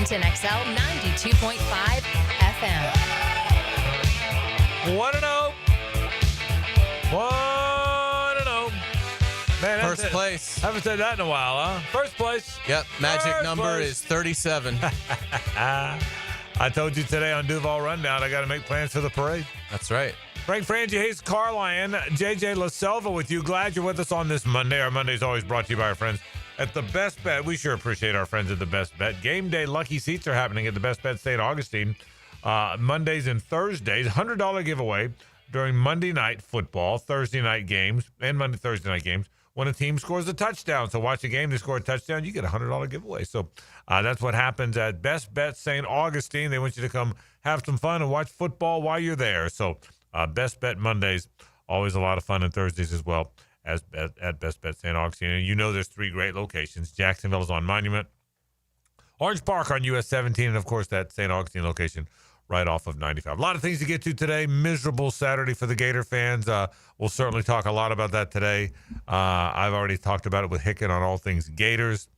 Edmonton XL 92.5 FM. 1-0. 1-0. Man, First place. Haven't said that in a while, huh? First place. Yep. Magic First number place. is 37. I told you today on Duval Rundown, I got to make plans for the parade. That's right. Frank Frangie, Hayes Carlion, JJ LaSelva with you. Glad you're with us on this Monday. Our Monday is always brought to you by our friends at The Best Bet. We sure appreciate our friends at The Best Bet. Game day lucky seats are happening at The Best Bet St. Augustine. Mondays and Thursdays. $100 giveaway during Monday night football, Thursday night games, and Thursday night games. When a team scores a touchdown. So watch a game, they score a touchdown, you get a $100 giveaway. So that's what happens at Best Bet St. Augustine. They want you to come have some fun and watch football while you're there. So Best Bet Mondays, always a lot of fun, and Thursdays as well as at Best Bet St. Augustine. And you know there's three great locations. Jacksonville is on Monument, Orange Park on US 17, and of course that St. Augustine location right off of 95. A lot of things to get to today. Miserable Saturday for the Gator fans. We'll certainly talk a lot about that today. I've already talked about it with Hicken on all things Gators.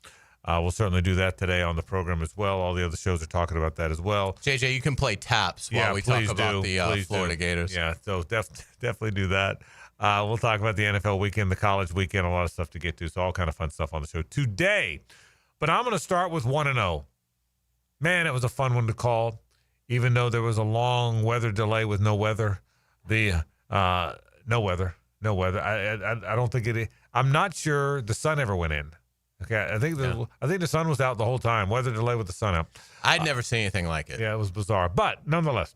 We'll certainly do that today on the program as well. All the other shows are talking about that as well. JJ, you can play taps while we talk about the Florida Gators. Yeah, so definitely do that. We'll talk about the NFL weekend, the college weekend, a lot of stuff to get to. So all kind of fun stuff on the show today. But I'm going to start with 1-0. Man, it was a fun one to call. Even though there was a long weather delay with no weather, no weather. I don't think it. I'm not sure the sun ever went in. Okay, I think the sun was out the whole time. Weather delay with the sun out. I'd never seen anything like it. Yeah, it was bizarre, but nonetheless,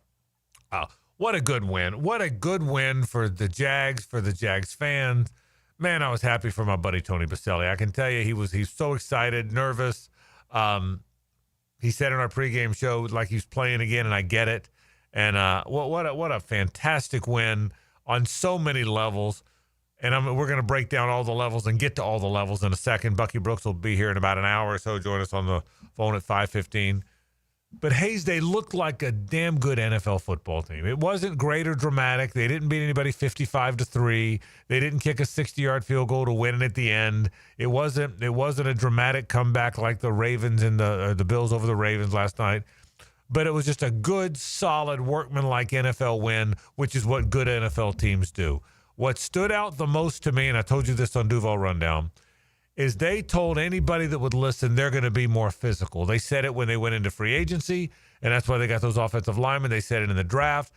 what a good win! What a good win for the Jags, for the Jags fans. Man, I was happy for my buddy Tony Baselli. I can tell you, he's so excited, nervous. He said in our pregame show like he's playing again, and I get it. And what a fantastic win on so many levels. And we're going to break down all the levels and get to all the levels in a second. Bucky Brooks will be here in about an hour or so. Join us on the phone at 5:15. But Hayes, they looked like a damn good NFL football team. It wasn't great or dramatic. They didn't beat anybody 55-3. They didn't kick a 60-yard field goal to win it at the end. It wasn't a dramatic comeback like the Ravens and the Bills over the Ravens last night. But it was just a good, solid, workmanlike NFL win, which is what good NFL teams do. What stood out the most to me, and I told you this on Duval Rundown, is they told anybody that would listen they're going to be more physical. They said it when they went into free agency, and that's why they got those offensive linemen. They said it in the draft.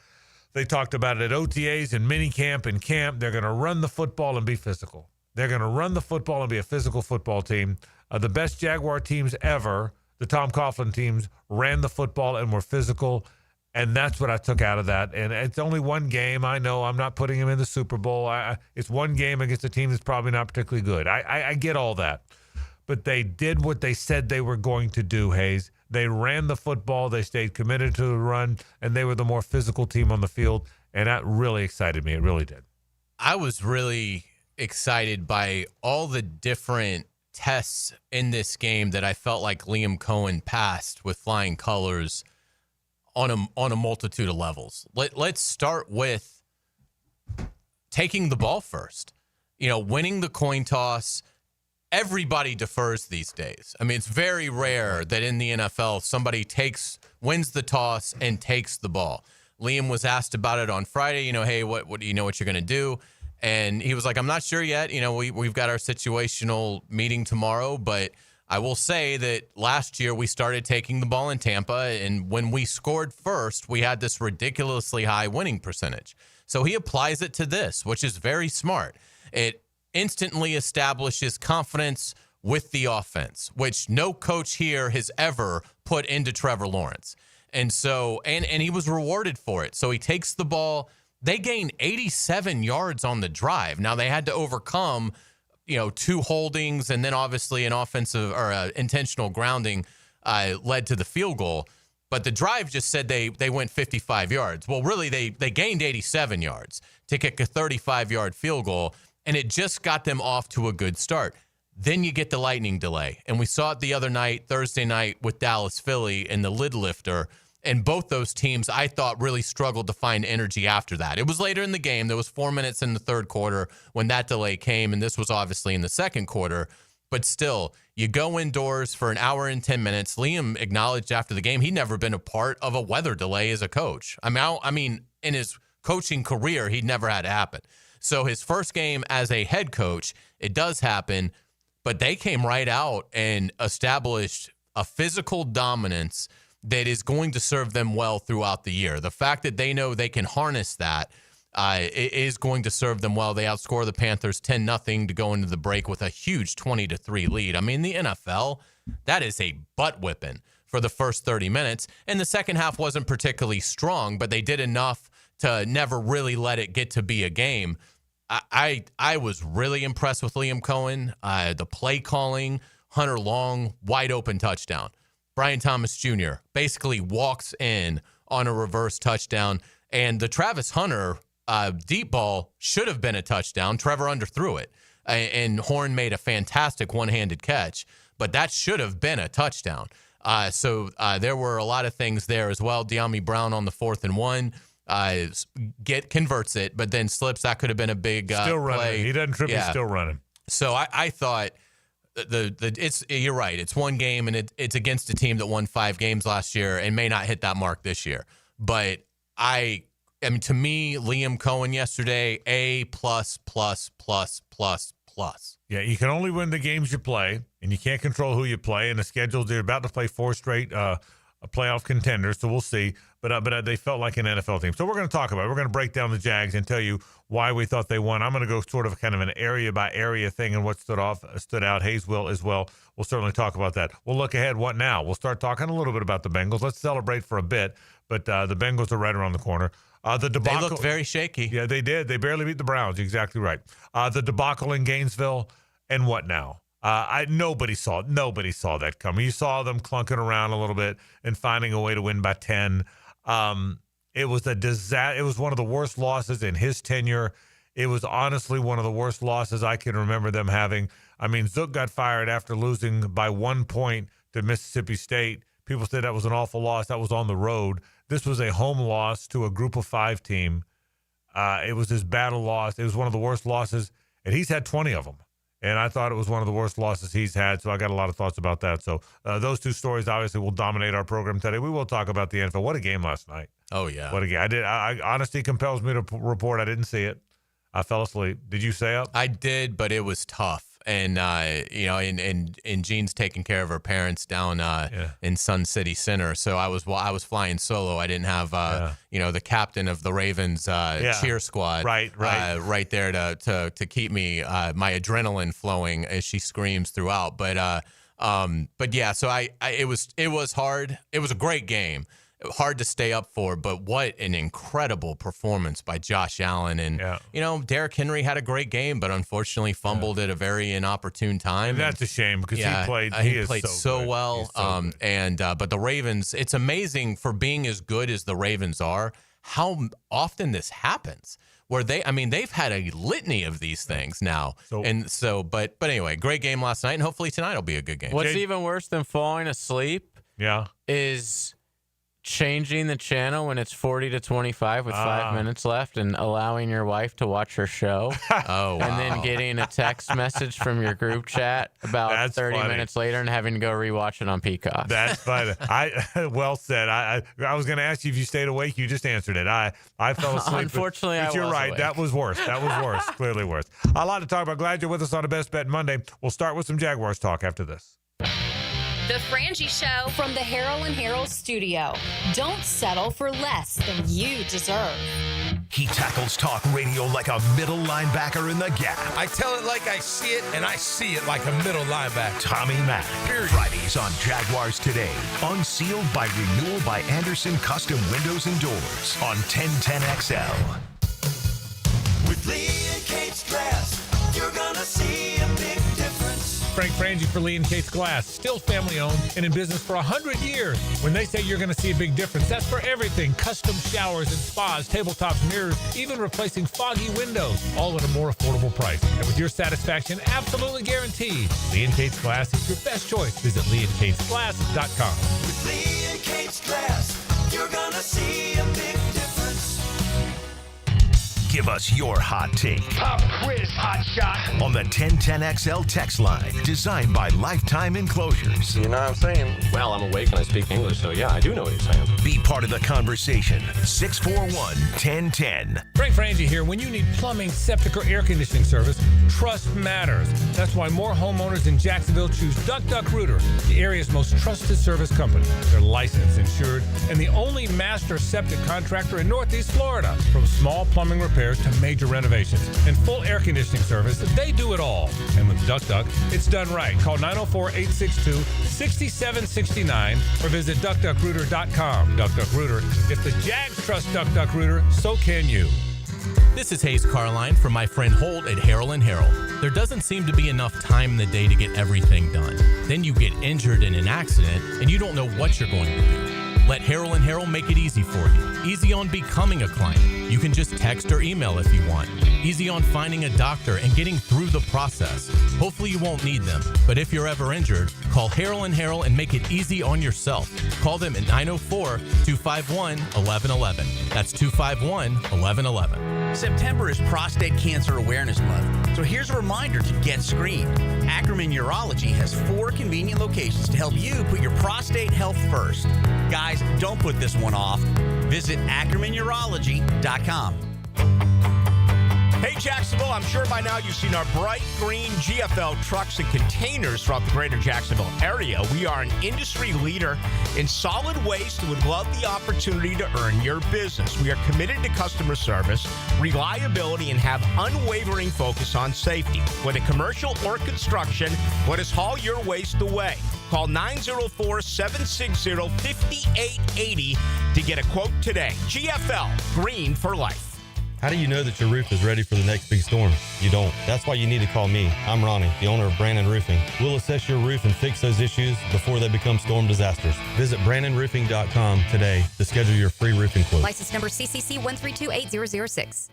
They talked about it at OTAs and minicamp and camp. They're going to run the football and be physical. They're going to run the football and be a physical football team. The best Jaguar teams ever, the Tom Coughlin teams, ran the football and were physical, and that's what I took out of that. And it's only one game. I know I'm not putting him in the Super Bowl. It's one game against a team that's probably not particularly good. I get all that. But they did what they said they were going to do, Hayes. They ran the football. They stayed committed to the run, and they were the more physical team on the field, and that really excited me. It really did. I was really excited by all the different tests in this game that I felt like Liam Cohen passed with flying colors on a multitude of levels. Let's start with taking the ball first. Winning the coin toss. Everybody defers these days. I mean, it's very rare that in the NFL somebody wins the toss and takes the ball. Liam was asked about it on Friday. Hey, what do you know what you're going to do? And he was like, I'm not sure yet. We've got our situational meeting tomorrow, but I will say that last year we started taking the ball in Tampa, and when we scored first, we had this ridiculously high winning percentage. So he applies it to this, which is very smart. It instantly establishes confidence with the offense, which no coach here has ever put into Trevor Lawrence. And so, and he was rewarded for it. So he takes the ball. They gained 87 yards on the drive. Now they had to overcome two holdings, and then obviously an offensive or intentional grounding led to the field goal. But the drive just said they went 55 yards. Well, really, they gained 87 yards to kick a 35-yard field goal, and it just got them off to a good start. Then you get the lightning delay, and we saw it the other night, Thursday night, with Dallas-Philly and the lid lifter. And both those teams, I thought, really struggled to find energy after that. It was later in the game. There was 4 minutes in the third quarter when that delay came, and this was obviously in the second quarter. But still, you go indoors for an hour and 10 minutes. Liam acknowledged after the game he'd never been a part of a weather delay as a coach. I mean, in his coaching career, he'd never had it happen. So his first game as a head coach, it does happen, but they came right out and established a physical dominance that is going to serve them well throughout the year. The fact that they know they can harness that it is going to serve them well. They outscore the Panthers 10-0 to go into the break with a huge 20-3 lead. I mean, the NFL, that is a butt whipping for the first 30 minutes. And the second half wasn't particularly strong, but they did enough to never really let it get to be a game. I was really impressed with Liam Cohen. The play calling, Hunter Long, wide open touchdown. Brian Thomas Jr. basically walks in on a reverse touchdown. And the Travis Hunter deep ball should have been a touchdown. Trevor underthrew it. And Horn made a fantastic one-handed catch. But that should have been a touchdown. So there were a lot of things there as well. De'Ami Brown on the 4th and 1. Converts it, but then slips. That could have been a big still running. Play. He doesn't trip. Yeah. He's still running. So I thought you're right. It's one game, and it's against a team that won 5 games last year and may not hit that mark this year. But I mean, to me, Liam Cohen yesterday, A++++++. Yeah, you can only win the games you play, and you can't control who you play. And the schedule, they're about to play 4 straight playoff contenders, so we'll see. But they felt like an NFL team. So we're going to talk about it. We're going to break down the Jags and tell you why we thought they won. I'm going to go sort of kind of an area-by-area thing and what stood out. Hayes will as well. We'll certainly talk about that. We'll look ahead. What now? We'll start talking a little bit about the Bengals. Let's celebrate for a bit, but the Bengals are right around the corner. The debacle, they looked very shaky. Yeah, they did. They barely beat the Browns. Exactly right. The debacle in Gainesville, and what now? Nobody saw that coming. You saw them clunking around a little bit and finding a way to win by 10. It was a disaster. It was one of the worst losses in his tenure. It was honestly one of the worst losses I can remember them having. I mean, Zook got fired after losing by 1 point to Mississippi State. People said that was an awful loss. That was on the road. This was a home loss to a group of 5 team. It was his battle loss. It was one of the worst losses, and he's had 20 of them. And I thought it was one of the worst losses he's had, so I got a lot of thoughts about that. So those 2 stories obviously will dominate our program today. We will talk about the NFL. What a game last night. Oh, yeah. What a game. Honesty compels me to report I didn't see it. I fell asleep. Did you stay up? I did, but it was tough. And, and Jean's taking care of her parents down in Sun City Center. So I was flying solo. I didn't have, the captain of the Ravens cheer squad right there to keep me, my adrenaline flowing as she screams throughout. But yeah, so it was hard. It was a great game. Hard to stay up for, but what an incredible performance by Josh Allen. And, Derrick Henry had a great game, but unfortunately fumbled at a very inopportune time. And that's a shame because he played so well. But the Ravens, it's amazing for being as good as the Ravens are, how often this happens. Where they've had a litany of these things now. But anyway, great game last night, and hopefully tonight will be a good game. What's even worse than falling asleep is changing the channel when it's 40-25 with 5 minutes left and allowing your wife to watch her show. Oh, wow. And then getting a text message from your group chat about 30 minutes later and having to go rewatch it on Peacock. That's funny. Well said. I was going to ask you if you stayed awake. You just answered it. I fell asleep. Unfortunately, but you're right. Awake. That was worse. Clearly worse. A lot to talk about. Glad you're with us on a Best Bet Monday. We'll start with some Jaguars talk after this. The Frangie Show from the Harrell and Harrell studio. Don't settle for less than you deserve. He tackles talk radio like a middle linebacker in the gap. I tell it like I see it, and I see it like a middle linebacker. Tommy Mack. Period. Fridays on Jaguars Today. Unsealed by renewal by Anderson Custom Windows and Doors on 1010XL. With Lee and Kate's Glass, you're gonna see a big difference. Frank Frangie for Lee and Kate's Glass, still family owned and in business for 100 years. When they say you're going to see a big difference, that's for everything. Custom showers and spas, tabletops, mirrors, even replacing foggy windows, all at a more affordable price. And with your satisfaction absolutely guaranteed, Lee and Kate's Glass is your best choice. Visit leeandkatesglass.com. With Lee and Kate's Glass, you're gonna see a big difference. Give us your hot take. Pop quiz, hot shot. On the 1010XL text line, designed by Lifetime Enclosures. You know what I'm saying? Well, I'm awake and I speak English, so yeah, I do know what you're saying. Be part of the conversation. 641-1010. Frank Frangie here. When you need plumbing, septic, or air conditioning service, trust matters. That's why more homeowners in Jacksonville choose Duck Duck Rooter, the area's most trusted service company. They're licensed, insured, and the only master septic contractor in Northeast Florida. From small plumbing repairs to major renovations and full air conditioning service, they do it all. And with Duck Duck, it's done right. Call 904-862-6769 or visit duckduckrooter.com. Duck Duck Rooter. If the Jags trust Duck Duck Rooter, so can you. This is Hayes Carline from my friend Holt at Harrell & Harrell. There doesn't seem to be enough time in the day to get everything done. Then you get injured in an accident and you don't know what you're going to do. Let Harrell & Harrell make it easy for you. Easy on becoming a client. You can just text or email if you want. Easy on finding a doctor and getting through the process. Hopefully you won't need them, but if you're ever injured, call Harrell & Harrell and make it easy on yourself. Call them at 904-251-1111. That's 251-1111. September is Prostate Cancer Awareness Month, so here's a reminder to get screened. Ackerman Urology has 4 convenient locations to help you put your prostate health first. Guys, don't put this one off. Visit AckermanUrology.com. Hey, Jacksonville, I'm sure by now you've seen our bright green GFL trucks and containers throughout the greater Jacksonville area. We are an industry leader in solid waste and would love the opportunity to earn your business. We are committed to customer service, reliability, and have unwavering focus on safety. Whether commercial or construction, let us haul your waste away. Call 904-760-5880 to get a quote today. GFL, green for life. How do you know that your roof is ready for the next big storm? You don't. That's why you need to call me. I'm Ronnie, the owner of Brandon Roofing. We'll assess your roof and fix those issues before they become storm disasters. Visit BrandonRoofing.com today to schedule your free roofing quote. License number CCC 1328006.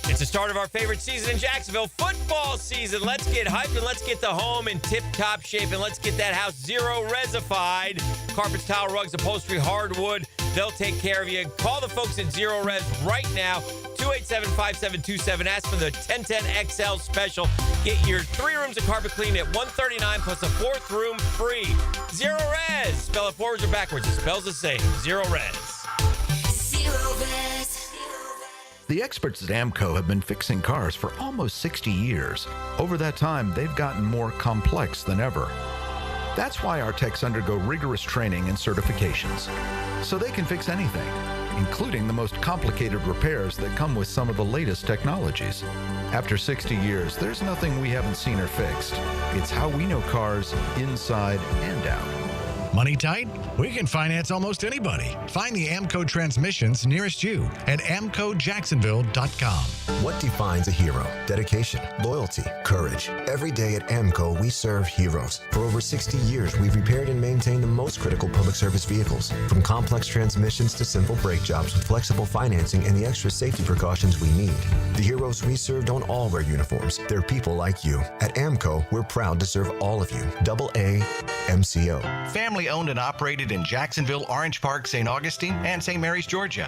It's the start of our favorite season in Jacksonville, football season. Let's get hyped and let's get the home in tip-top shape and let's get that house zero-resified. Carpets, tile, rugs, upholstery, hardwood, they'll take care of you. Call the folks at Zero Res right now, 287-5727. Ask for the 1010XL special. Get your 3 rooms of carpet cleaned at $139 plus a 4th room free. Zero Res. Spell it forwards or backwards. It spells the same. Zero Res. Zero Res. The experts at AMCO have been fixing cars for almost 60 years. Over that time, they've gotten more complex than ever. That's why our techs undergo rigorous training and certifications, so they can fix anything, including the most complicated repairs that come with some of the latest technologies. After 60 years, there's nothing we haven't seen or fixed. It's how we know cars inside and out. Money tight? We can finance almost anybody. Find the AMCO transmissions nearest you at amcojacksonville.com. What defines a hero? Dedication, loyalty, courage. Every day at AMCO, we serve heroes. For over 60 years, we've repaired and maintained the most critical public service vehicles. From complex transmissions to simple brake jobs with flexible financing and the extra safety precautions we need. The heroes we serve don't all wear uniforms. They're people like you. At AMCO, we're proud to serve all of you. AA MCO. Family owned and operated in Jacksonville, Orange Park, St. Augustine, and St. Mary's, Georgia.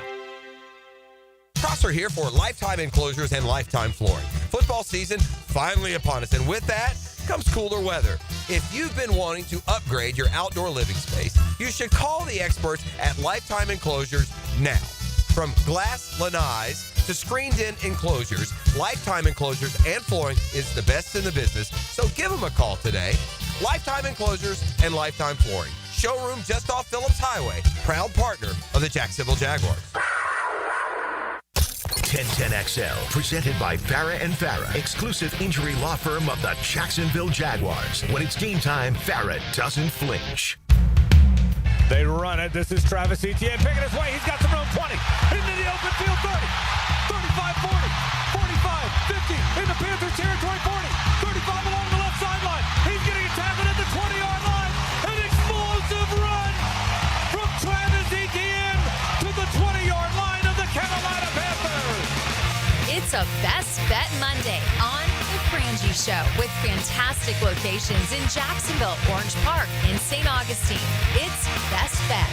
Prosser here for Lifetime Enclosures and Lifetime Flooring. Football season finally upon us, and with that comes cooler weather. If you've been wanting to upgrade your outdoor living space, you should call the experts at Lifetime Enclosures now. From glass lanais to screened-in enclosures, Lifetime Enclosures and Flooring is the best in the business, so give them a call today. Lifetime Enclosures and Lifetime Flooring. Showroom just off Phillips Highway. Proud partner of the Jacksonville Jaguars. 1010XL, presented by Farrah & Farrah, exclusive injury law firm of the Jacksonville Jaguars. When it's game time, Farrah doesn't flinch. They run it. This is Travis Etienne picking his way. He's got some room. 20 into the open field. 30, 35, 40, 45, 50 in the Panther territory. 40, 35 along the left sideline. He's getting a tackle at the 20-yard line. An explosive run from Travis Etienne to the 20-yard line of the Carolina Panthers. It's a Best Bet Monday on The Frangie Show with fantastic locations in Jacksonville, Orange Park, and St. Augustine. It's Best Bet.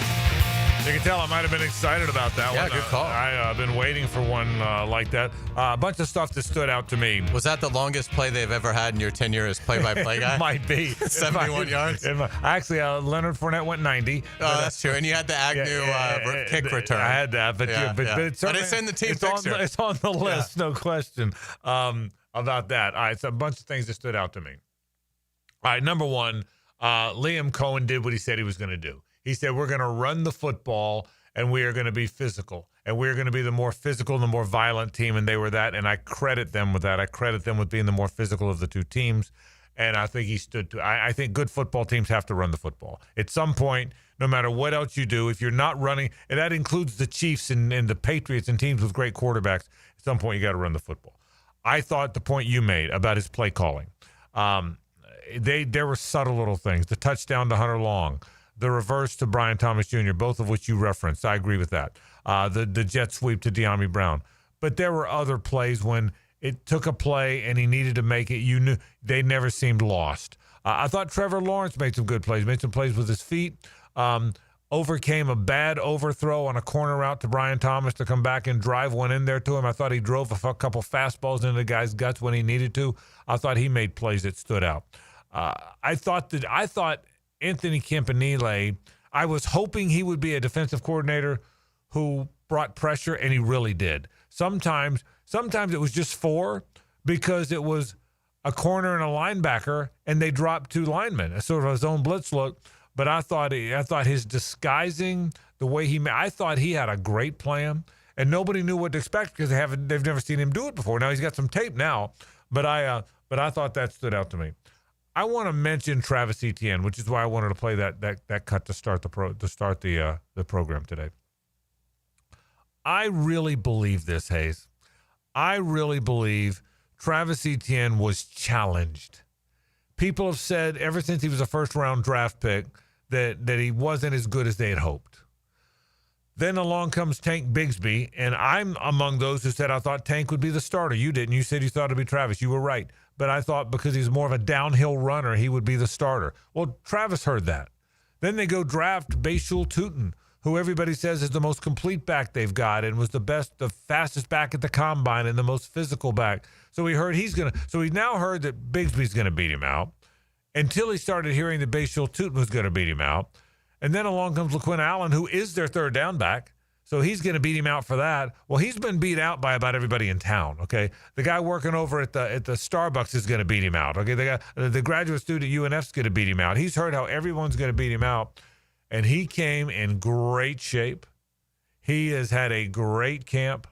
You can tell I might have been excited about that one. Yeah, good call. I've been waiting for one like that. A bunch of stuff that stood out to me. Was that the longest play they've ever had in your tenure as play-by-play guy? It might be. 71 yards? Actually, Leonard Fournette went 90. Oh, that's true. And you had the Agnew kick return. I had that, but it's in the team picture. It's on the list, no question, about that. All right, so a bunch of things that stood out to me. All right, number one, Liam Cohen did what he said he was going to do. He said, we're going to run the football, and we are going to be physical. And we're going to be the more physical, the more violent team, and they were that. And I credit them with that. I credit them with being the more physical of the two teams. And I think he stood to I think good football teams have to run the football. At some point, no matter what else you do, if you're not running, and that includes the Chiefs and the Patriots and teams with great quarterbacks, at some point you got to run the football. I thought the point you made about his play calling, there were subtle little things. The touchdown to Hunter Long, the reverse to Brian Thomas Jr., both of which you referenced. I agree with that. The jet sweep to De'Ami Brown. But there were other plays when it took a play and he needed to make it. You knew they never seemed lost. I thought Trevor Lawrence made some good plays, made some plays with his feet, overcame a bad overthrow on a corner route to Brian Thomas to come back and drive one in there to him. I thought he drove a couple fastballs into the guy's guts when he needed to. I thought he made plays that stood out. I thought Anthony Campanile, I was hoping he would be a defensive coordinator who brought pressure, and he really did. Sometimes it was just 4 because it was a corner and a linebacker, and they dropped 2 linemen, sort of a zone blitz look. But I thought his disguising, the way I thought he had a great plan, and nobody knew what to expect because they've never seen him do it before. Now he's got some tape now, but I thought that stood out to me. I want to mention Travis Etienne, which is why I wanted to play that cut to start the program today. I really believe this, Hayes. I really believe Travis Etienne was challenged. People have said ever since he was a first-round draft pick that he wasn't as good as they had hoped. Then along comes Tank Bigsby, and I'm among those who said I thought Tank would be the starter. You didn't. You said you thought it would be Travis. You were right. But I thought because he's more of a downhill runner, he would be the starter. Well, Travis heard that. Then they go draft Bashul Tutin, who everybody says is the most complete back they've got and was the fastest back at the combine and the most physical back. So he now heard that Bigsby's going to beat him out until he started hearing that Bashul Tutin was going to beat him out. And then along comes LaQuinn Allen, who is their third down back. So he's going to beat him out for that. Well, he's been beat out by about everybody in town, okay? The guy working over at the Starbucks is going to beat him out, okay? The graduate student at UNF is going to beat him out. He's heard how everyone's going to beat him out. And he came in great shape. He has had a great camp.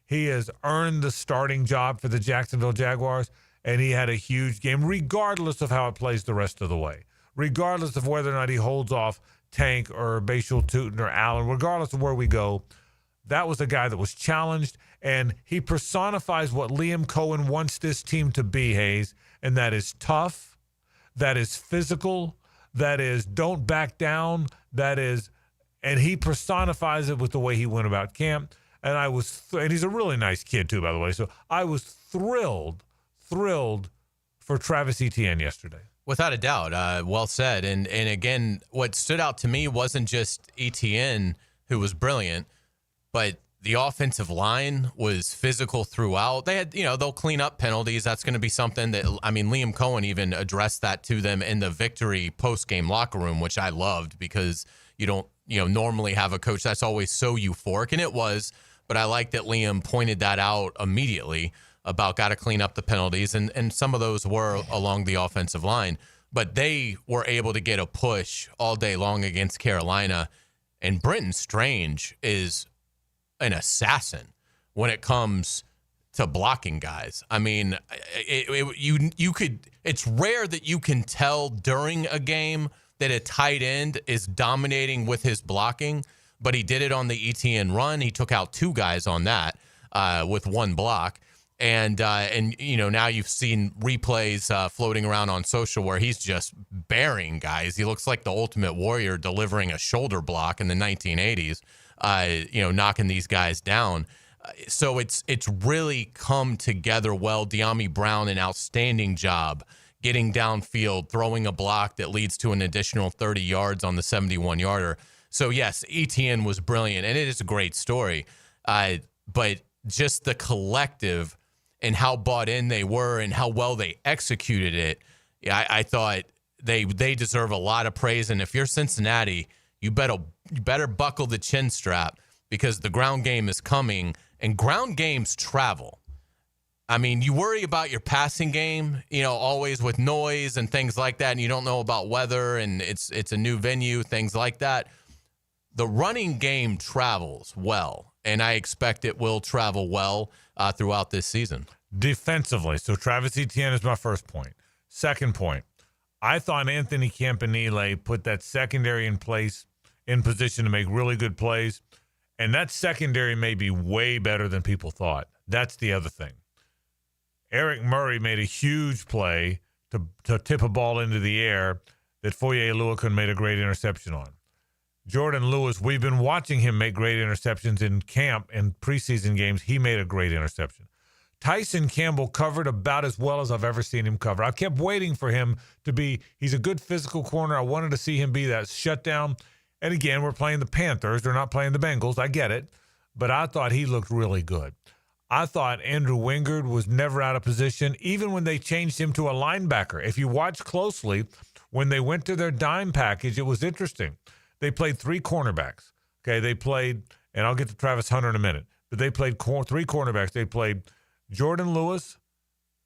He has earned the starting job for the Jacksonville Jaguars, and he had a huge game, regardless of how it plays the rest of the way, regardless of whether or not he holds off Tank or Bashul Tutin or Allen, regardless of where we go. That was a guy that was challenged, and he personifies what Liam Cohen wants this team to be, Hayes, and that is tough, that is physical, that is don't back down, and he personifies it with the way he went about camp. And and he's a really nice kid too, by the way. So I was thrilled for Travis Etienne yesterday. Without a doubt. Well said. And again, what stood out to me wasn't just Etienne, who was brilliant, but the offensive line was physical throughout. They had, they'll clean up penalties. That's going to be something that, Liam Cohen even addressed that to them in the victory post-game locker room, which I loved because you don't, normally have a coach that's always so euphoric, and it was, but I like that Liam pointed that out immediately about got to clean up the penalties, and some of those were along the offensive line. But they were able to get a push all day long against Carolina, and Brenton Strange is an assassin when it comes to blocking guys. It's rare that you can tell during a game that a tight end is dominating with his blocking, but he did it on the Etienne run. He took out 2 guys on that with 1 block. And now you've seen replays floating around on social where he's just burying guys. He looks like the Ultimate Warrior delivering a shoulder block in the 1980s, knocking these guys down. So it's really come together well. De'Ami Brown, an outstanding job getting downfield, throwing a block that leads to an additional 30 yards on the 71-yarder. So, yes, ETN was brilliant, and it is a great story. But just the collective and how bought in they were and how well they executed it, I thought they deserve a lot of praise. And if you're Cincinnati, you better buckle the chin strap because the ground game is coming, and ground games travel. I mean, you worry about your passing game, always with noise and things like that, and you don't know about weather, and it's a new venue, things like that. The running game travels well, and I expect it will travel well throughout this season. Defensively, so Travis Etienne is my first point. Second point, I thought Anthony Campanile put that secondary in place, in position to make really good plays, and that secondary may be way better than people thought. That's the other thing. Eric Murray made a huge play to tip a ball into the air that Foye Oluokun made a great interception on. Jordan Lewis, we've been watching him make great interceptions in camp and preseason games. He made a great interception. Tyson Campbell covered about as well as I've ever seen him cover. I kept waiting for him to be – he's a good physical corner. I wanted to see him be that shutdown. And again, we're playing the Panthers. They're not playing the Bengals. I get it. But I thought he looked really good. I thought Andrew Wingard was never out of position, even when they changed him to a linebacker. If you watch closely, when they went to their dime package, it was interesting. They played three cornerbacks. Okay, they played, and I'll get to Travis Hunter in a minute, but they played three cornerbacks. They played Jordan Lewis,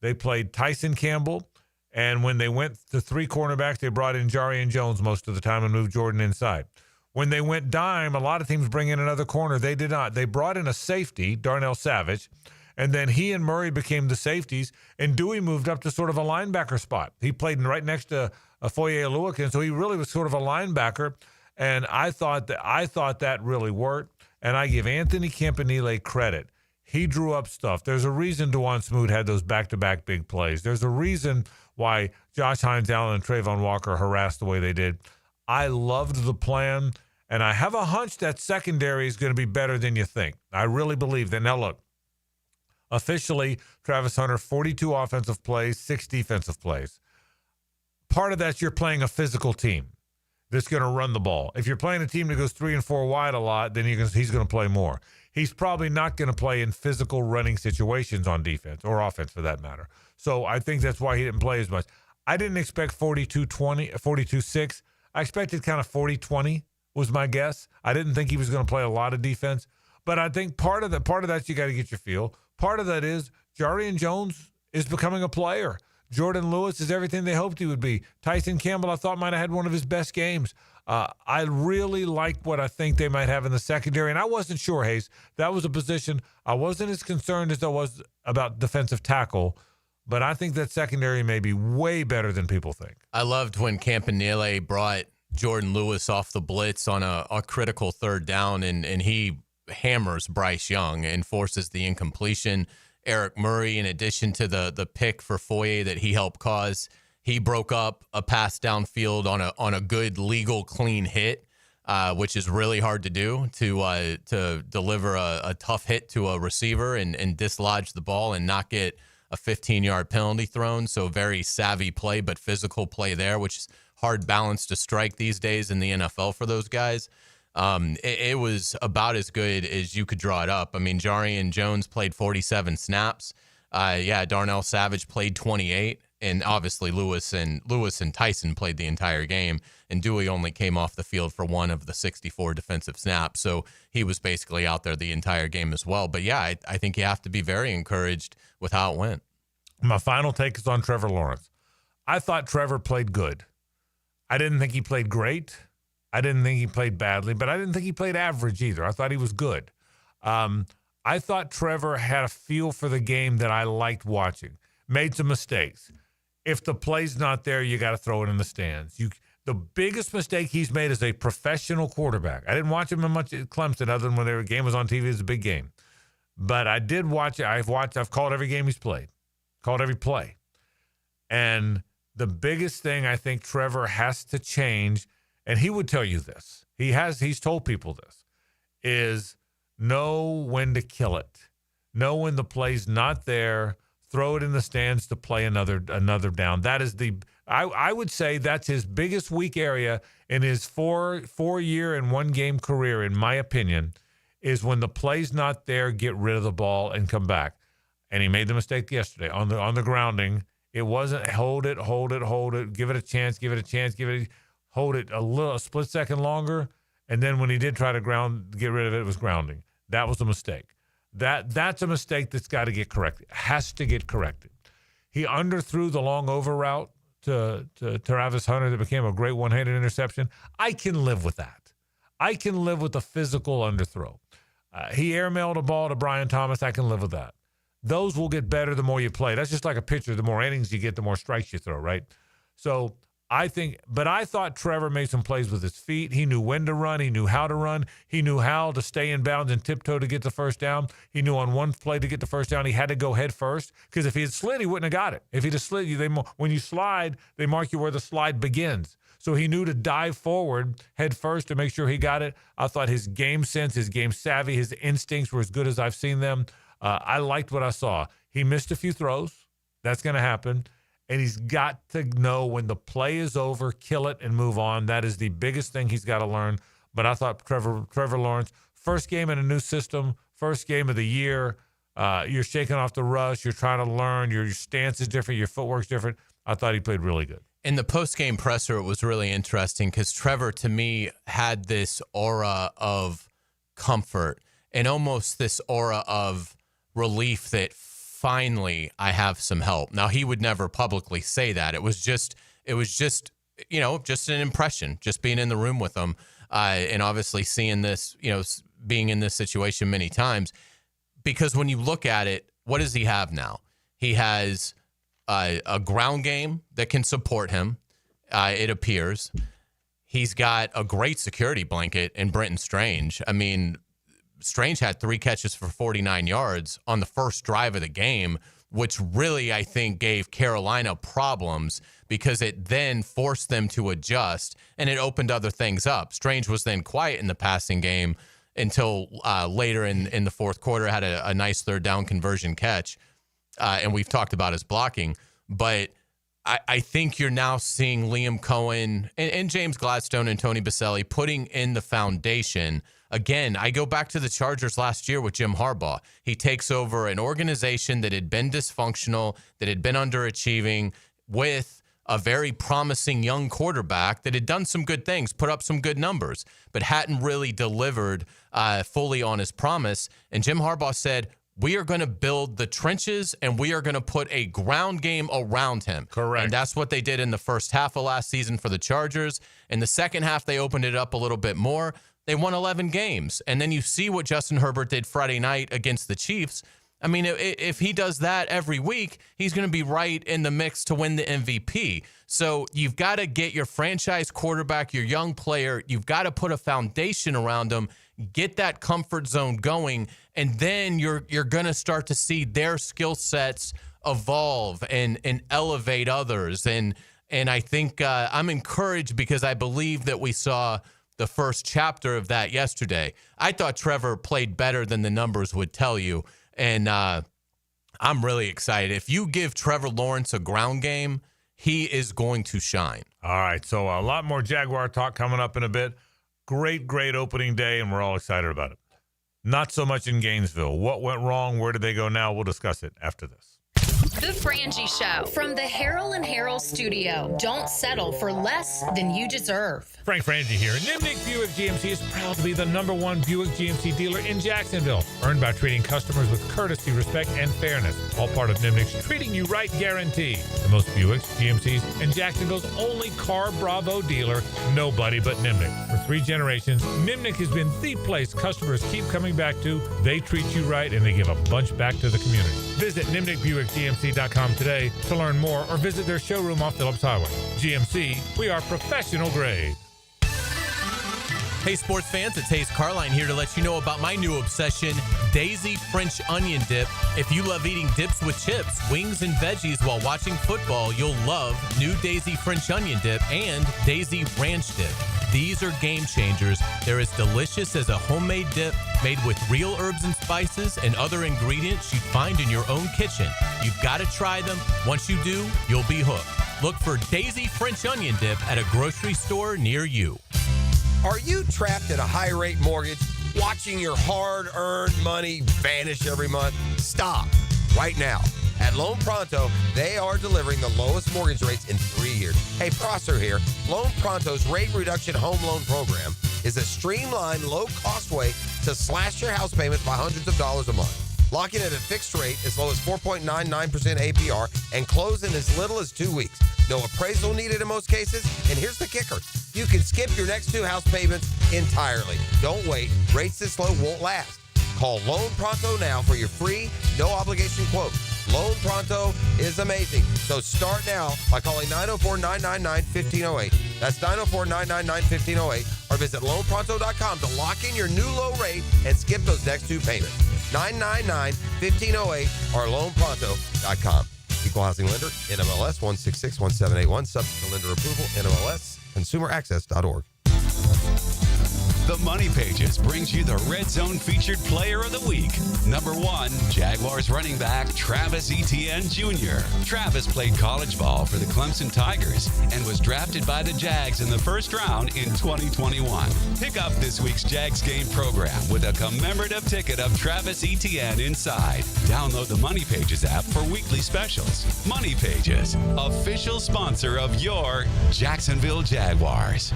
they played Tyson Campbell, and when they went to three cornerbacks, they brought in Jarian Jones most of the time and moved Jordan inside. When they went dime, a lot of teams bring in another corner. They did not. They brought in a safety, Darnell Savage, and then he and Murray became the safeties, and Dewey moved up to sort of a linebacker spot. He played right next to Foye Oluokun, so he really was sort of a linebacker, and I thought that really worked, and I give Anthony Campanile credit. He drew up stuff. There's a reason DeJuan Smoot had those back-to-back big plays. There's a reason why Josh Hines Allen and Trayvon Walker harassed the way they did. I loved the plan, and I have a hunch that secondary is going to be better than you think. I really believe that. Now, look, officially, Travis Hunter, 42 offensive plays, 6 defensive plays. Part of that's you're playing a physical team that's going to run the ball. If you're playing a team that goes 3 and 4 wide a lot, then he's going to play more. He's probably not going to play in physical running situations on defense or offense for that matter. So I think that's why he didn't play as much. I didn't expect 42-6. I expected kind of 40-20 was my guess. I didn't think he was going to play a lot of defense, but I think part of that you got to get your feel. Part of that is Jarian Jones is becoming a player. Jordan Lewis is everything they hoped he would be. Tyson Campbell, I thought, might have had one of his best games. I really like what I think they might have in the secondary, and I wasn't sure, Hayes. That was a position I wasn't as concerned as I was about defensive tackle, but I think that secondary may be way better than people think. I loved when Campanile brought Jordan Lewis off the blitz on a critical third down, and he hammers Bryce Young and forces the incompletion. Eric Murray, in addition to the pick for Foye that he helped cause, he broke up a pass downfield on a good, legal, clean hit, which is really hard to do, to deliver a tough hit to a receiver and dislodge the ball and not get a 15-yard penalty thrown. So very savvy play, but physical play there, which is hard balance to strike these days in the NFL for those guys. It was about as good as you could draw it up. I mean, Jarian Jones played 47 snaps. Darnell Savage played 28. And obviously Lewis and Tyson played the entire game, and Dewey only came off the field for one of the 64 defensive snaps. So he was basically out there the entire game as well. But yeah, I think you have to be very encouraged with how it went. My final take is on Trevor Lawrence. I thought Trevor played good. I didn't think he played great. I didn't think he played badly, but I didn't think he played average either. I thought he was good. I thought Trevor had a feel for the game that I liked watching. Made some mistakes. If the play's not there, you got to throw it in the stands. The biggest mistake he's made as a professional quarterback. I didn't watch him much at Clemson other than when the game was on TV. It was a big game. But I did watch it. I've called every game he's played. Called every play. And the biggest thing I think Trevor has to change, and he would tell you this, he's told people this, is know when to kill it. Know when the play's not there. Throw it in the stands to play another down. That is I would say that's his biggest weak area in his four-year and one-game career, in my opinion, is when the play's not there, get rid of the ball and come back. And he made the mistake yesterday on the grounding. It wasn't hold it, give it a chance, hold it a split second longer. And then when he did try to get rid of it, it was grounding. That was a mistake. That's a mistake that's got to get corrected. Has to get corrected. He underthrew the long over route to Travis Hunter that became a great one-handed interception. I can live with that. I can live with the physical underthrow. He airmailed a ball to Brian Thomas. I can live with that. Those will get better the more you play. That's just like a pitcher. The more innings you get, the more strikes you throw, right? So I thought Trevor made some plays with his feet. He knew when to run. He knew how to run. He knew how to stay in bounds and tiptoe to get the first down. He knew on one play to get the first down, he had to go head first, because if he had slid, he wouldn't have got it. If he'd have slid, when you slide, they mark you where the slide begins. So he knew to dive forward head first to make sure he got it. I thought his game sense, his game savvy, his instincts were as good as I've seen them. I liked what I saw. He missed a few throws. That's going to happen. And he's got to know when the play is over, kill it and move on. That is the biggest thing he's got to learn. But I thought Trevor Lawrence, first game in a new system, first game of the year, you're shaking off the rust. You're trying to learn. Your stance is different. Your footwork's different. I thought he played really good. In the post-game presser, it was really interesting because Trevor, to me, had this aura of comfort and almost this aura of relief that finally I have some help. Now, he would never publicly say that. It was just just an impression, just being in the room with him, and obviously seeing this, being in this situation many times. Because when you look at it, what does he have now? He has a ground game that can support him, it appears. He's got a great security blanket in Brenton Strange. I mean, Strange had 3 catches for 49 yards on the first drive of the game, which really, I think, gave Carolina problems because it then forced them to adjust and it opened other things up. Strange was then quiet in the passing game until later in the fourth quarter, had a nice third down conversion catch. And we've talked about his blocking. But I think you're now seeing Liam Cohen and James Gladstone and Tony Baselli putting in the foundation. Again, I go back to the Chargers last year with Jim Harbaugh. He takes over an organization that had been dysfunctional, that had been underachieving, with a very promising young quarterback that had done some good things, put up some good numbers, but hadn't really delivered fully on his promise. And Jim Harbaugh said, we are going to build the trenches and we are going to put a ground game around him. Correct. And that's what they did in the first half of last season for the Chargers. In the second half, they opened it up a little bit more. They won 11 games. And then you see what Justin Herbert did Friday night against the Chiefs. I mean, if he does that every week, he's going to be right in the mix to win the MVP. So you've got to get your franchise quarterback, your young player, you've got to put a foundation around them, get that comfort zone going, and then you're going to start to see their skill sets evolve and elevate others. And I think I'm encouraged because I believe that we saw the first chapter of that yesterday. I thought Trevor played better than the numbers would tell you. And I'm really excited. If you give Trevor Lawrence a ground game, he is going to shine. All right, so a lot more Jaguar talk coming up in a bit. Great opening day, and we're all excited about it. Not so much in Gainesville. What went wrong? Where did they go now? We'll discuss it after this. The Frangie Show from the Harold and Harold studio. Don't settle for less than you deserve. Frank Frangie here. Nimnick Buick GMC is proud to be the #1 Buick GMC dealer in Jacksonville. Earned by treating customers with courtesy, respect, and fairness. All part of Nimnick's Treating You Right guarantee. The most Buicks, GMCs, and Jacksonville's only Car Bravo dealer. Nobody but Nimnick. For 3 generations, Nimnick has been the place customers keep coming back to. They treat you right, and they give a bunch back to the community. Visit NimnickBuickGMC.com today to learn more or visit their showroom off Phillips Highway. GMC, we are professional grade. Hey, sports fans, it's Hayes Carline here to let you know about my new obsession, Daisy French Onion Dip. If you love eating dips with chips, wings, and veggies while watching football, you'll love new Daisy French Onion Dip and Daisy Ranch Dip. These are game changers. They're as delicious as a homemade dip made with real herbs and spices and other ingredients you'd find in your own kitchen. You've got to try them. Once you do, you'll be hooked. Look for Daisy French Onion Dip at a grocery store near you. Are you trapped in a high-rate mortgage, watching your hard-earned money vanish every month? Stop right now. At Loan Pronto, they are delivering the lowest mortgage rates in 3 years. Hey, Prosser here. Loan Pronto's rate reduction home loan program is a streamlined, low-cost way to slash your house payments by hundreds of dollars a month. Lock in at a fixed rate as low as 4.99% APR and close in as little as 2 weeks. No appraisal needed in most cases. And here's the kicker. You can skip your next 2 house payments entirely. Don't wait. Rates this low won't last. Call Loan Pronto now for your free, no-obligation quote. Loan Pronto is amazing. So start now by calling 904-999-1508. That's 904-999-1508. Or visit loanpronto.com to lock in your new low rate and skip those next 2 payments. 999-1508 or loanpronto.com. Equal housing lender, NMLS 1661781. Subject to lender approval, NMLS, consumeraccess.org. The Money Pages brings you the Red Zone featured player of the week. Number 1, Jaguars running back Travis Etienne Jr. Travis played college ball for the Clemson Tigers and was drafted by the Jags in the first round in 2021. Pick up this week's Jags game program with a commemorative ticket of Travis Etienne inside. Download the Money Pages app for weekly specials. Money Pages, official sponsor of your Jacksonville Jaguars.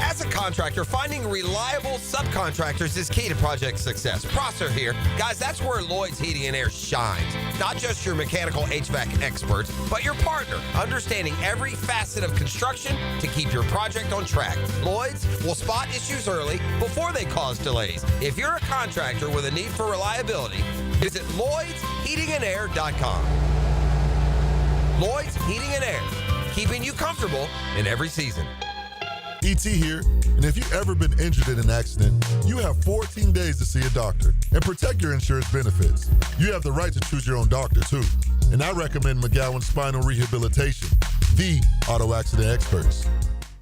As a contractor, finding reliable subcontractors is key to project success. Prosser here. Guys, that's where Lloyd's Heating and Air shines. Not just your mechanical HVAC experts, but your partner, understanding every facet of construction to keep your project on track. Lloyd's will spot issues early before they cause delays. If you're a contractor with a need for reliability, visit LloydsHeatingandAir.com. Lloyd's Heating and Air, keeping you comfortable in every season. E.T. here, and if you've ever been injured in an accident, you have 14 days to see a doctor and protect your insurance benefits. You have the right to choose your own doctor, too. And I recommend McGowan Spinal Rehabilitation, the auto accident experts.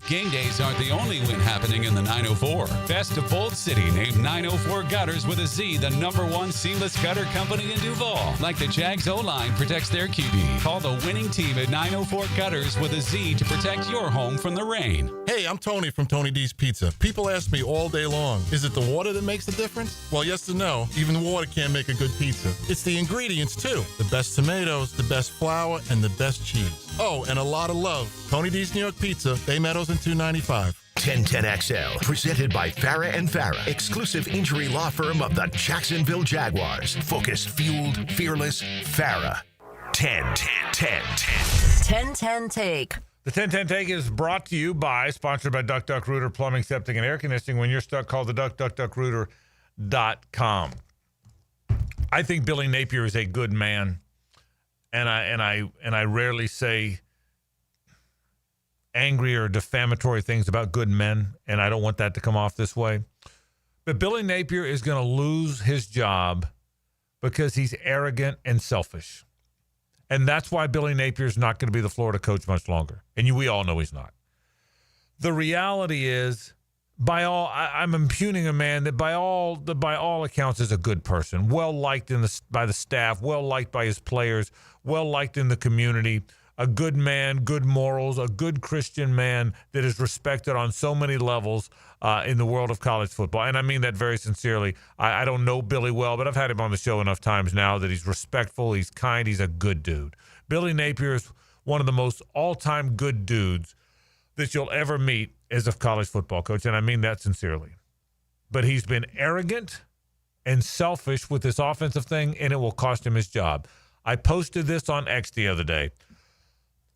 Game days aren't the only win happening in the 904. Best of Bold City named 904 Gutters with a Z the #1 seamless gutter company in Duval. Like the Jags O-line protects their QB. Call the winning team at 904 Gutters with a Z to protect your home from the rain. Hey, I'm Tony from Tony D's Pizza. People ask me all day long, is it the water that makes the difference? Well, yes and no. Even water can't make a good pizza. It's the ingredients, too. The best tomatoes, the best flour, and the best cheese. Oh, and a lot of love. Tony D's New York Pizza, Bay Meadows and 295. 1010XL, presented by Farah and Farah, exclusive injury law firm of the Jacksonville Jaguars. Focused, fueled, fearless, Farah. 1010 Take. The 1010 Take is brought to you by, sponsored by Duck Duck Rooter Plumbing, Septic, and Air Conditioning. When you're stuck, call the duckduckduckrooter.com. I think Billy Napier is a good man, and I rarely say angry or defamatory things about good men, and I don't want that to come off this way. But Billy Napier is going to lose his job because he's arrogant and selfish. And that's why Billy Napier is not going to be the Florida coach much longer. And we all know he's not. The reality is, I'm impugning a man that by all accounts is a good person, well liked by the staff, well liked by his players, well liked in the community, a good man, good morals, a good Christian man that is respected on so many levels in the world of college football. And I mean that very sincerely. I don't know Billy well, but I've had him on the show enough times now that he's respectful, he's kind, he's a good dude. Billy Napier is one of the most all-time good dudes that you'll ever meet as a college football coach, and I mean that sincerely. But he's been arrogant and selfish with this offensive thing, and it will cost him his job. I posted this on X the other day.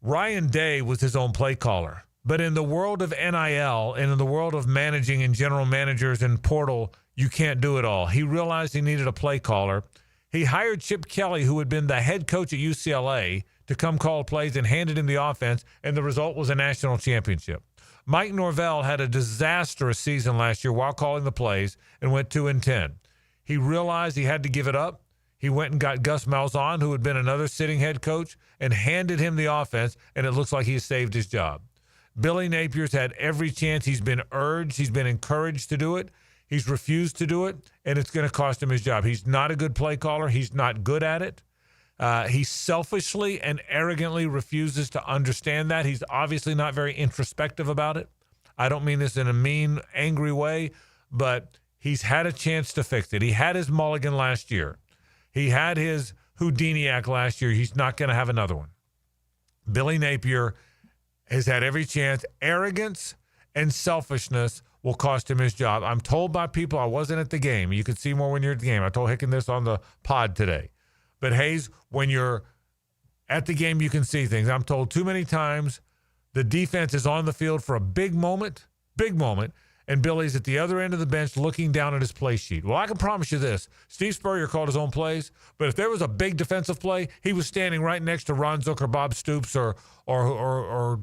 Ryan Day was his own play caller. But in the world of NIL and in the world of managing and general managers and portal, you can't do it all. He realized he needed a play caller. He hired Chip Kelly, who had been the head coach at UCLA, to come call plays and handed him the offense, and the result was a national championship. Mike Norvell had a disastrous season last year while calling the plays and went 2-10. He realized he had to give it up. He went and got Gus Malzahn, who had been another sitting head coach, and handed him the offense, and it looks like he saved his job. Billy Napier's had every chance. He's been urged. He's been encouraged to do it. He's refused to do it, and it's going to cost him his job. He's not a good play caller. He's not good at it. He selfishly and arrogantly refuses to understand that. He's obviously not very introspective about it. I don't mean this in a mean, angry way, but he's had a chance to fix it. He had his mulligan last year. He had his Houdiniac last year. He's not going to have another one. Billy Napier has had every chance. Arrogance and selfishness will cost him his job. I'm told by people, I wasn't at the game. You could see more when you're at the game. I told Hicken this on the pod today. But Hayes, when you're at the game, you can see things. I'm told too many times the defense is on the field for a big moment, and Billy's at the other end of the bench looking down at his play sheet. Well, I can promise you this. Steve Spurrier called his own plays, but if there was a big defensive play, he was standing right next to Ron Zook or Bob Stoops or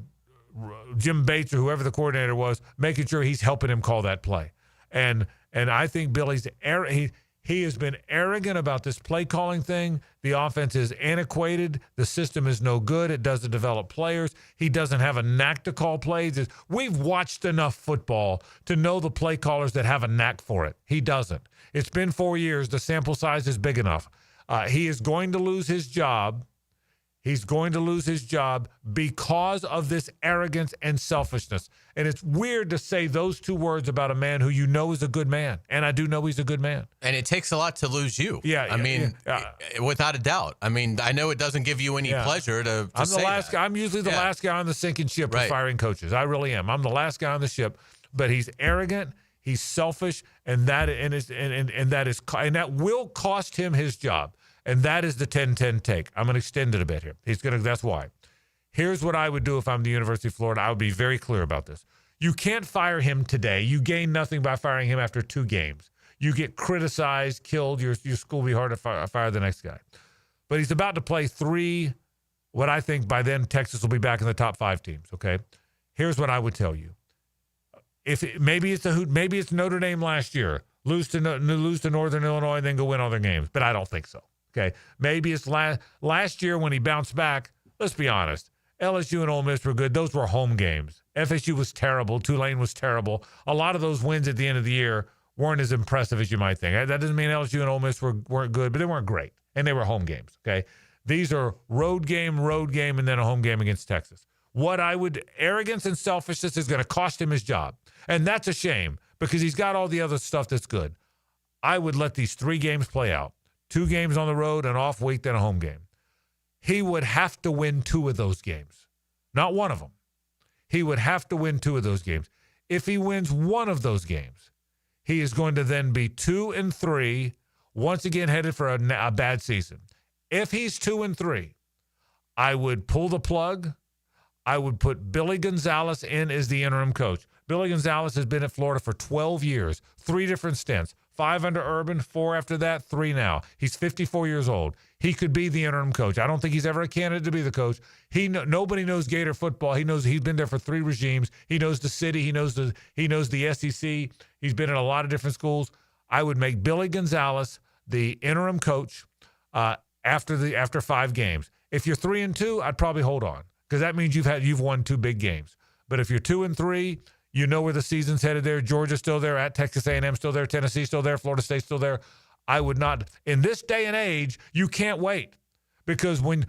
Jim Bates or whoever the coordinator was, making sure he's helping him call that play. And I think Billy's he has been arrogant about this play calling thing. The offense is antiquated. The system is no good. It doesn't develop players. He doesn't have a knack to call plays. We've watched enough football to know the play callers that have a knack for it. He doesn't. It's been 4 years. The sample size is big enough. He is going to lose his job. He's going to lose his job because of this arrogance and selfishness. And it's weird to say those two words about a man who you know is a good man. And I do know he's a good man. And it takes a lot to lose you. Yeah. Without a doubt. I mean, I know it doesn't give you any pleasure to say that. I'm usually the last guy on the sinking ship of firing coaches. I really am. I'm the last guy on the ship. But he's arrogant. He's selfish. And that will cost him his job. And that is the 10-10 take. I'm going to extend it a bit here. That's why. Here's what I would do if I'm the University of Florida. I would be very clear about this. You can't fire him today. You gain nothing by firing him after 2 games. You get criticized, killed. Your school will be hard to fire the next guy. But he's about to play 3, what I think by then Texas will be back in the top 5 teams, okay? Here's what I would tell you. Maybe it's Notre Dame last year. Lose to Northern Illinois and then go win all their games. But I don't think so. Okay, maybe it's last year when he bounced back. Let's be honest. LSU and Ole Miss were good. Those were home games. FSU was terrible. Tulane was terrible. A lot of those wins at the end of the year weren't as impressive as you might think. That doesn't mean LSU and Ole Miss weren't good, but they weren't great. And they were home games, okay? These are road game, and then a home game against Texas. Arrogance and selfishness is going to cost him his job. And that's a shame because he's got all the other stuff that's good. I would let these 3 games play out. 2 games on the road, an off week, then a home game. He would have to win 2 of those games, not one of them. He would have to win 2 of those games. If he wins one of those games, he is going to then be 2-3, once again headed for a bad season. If he's 2-3, I would pull the plug. I would put Billy Gonzalez in as the interim coach. Billy Gonzalez has been at Florida for 12 years, 3 different stints. 5 under Urban, 4 after that, 3 now. He's 54 years old. He could be the interim coach. I don't think he's ever a candidate to be the coach. Nobody knows Gator football. He knows he's been there for 3 regimes. He knows the city. He knows the SEC. He's been in a lot of different schools. I would make Billy Gonzalez the interim coach after 5 games. If you're 3-2, I'd probably hold on because that means you've won 2 big games. But if you're 2-3. You know where the season's headed there. Georgia's still there. At Texas A&M still there. Tennessee still there. Florida State's still there. I would not. In this day and age, you can't wait because when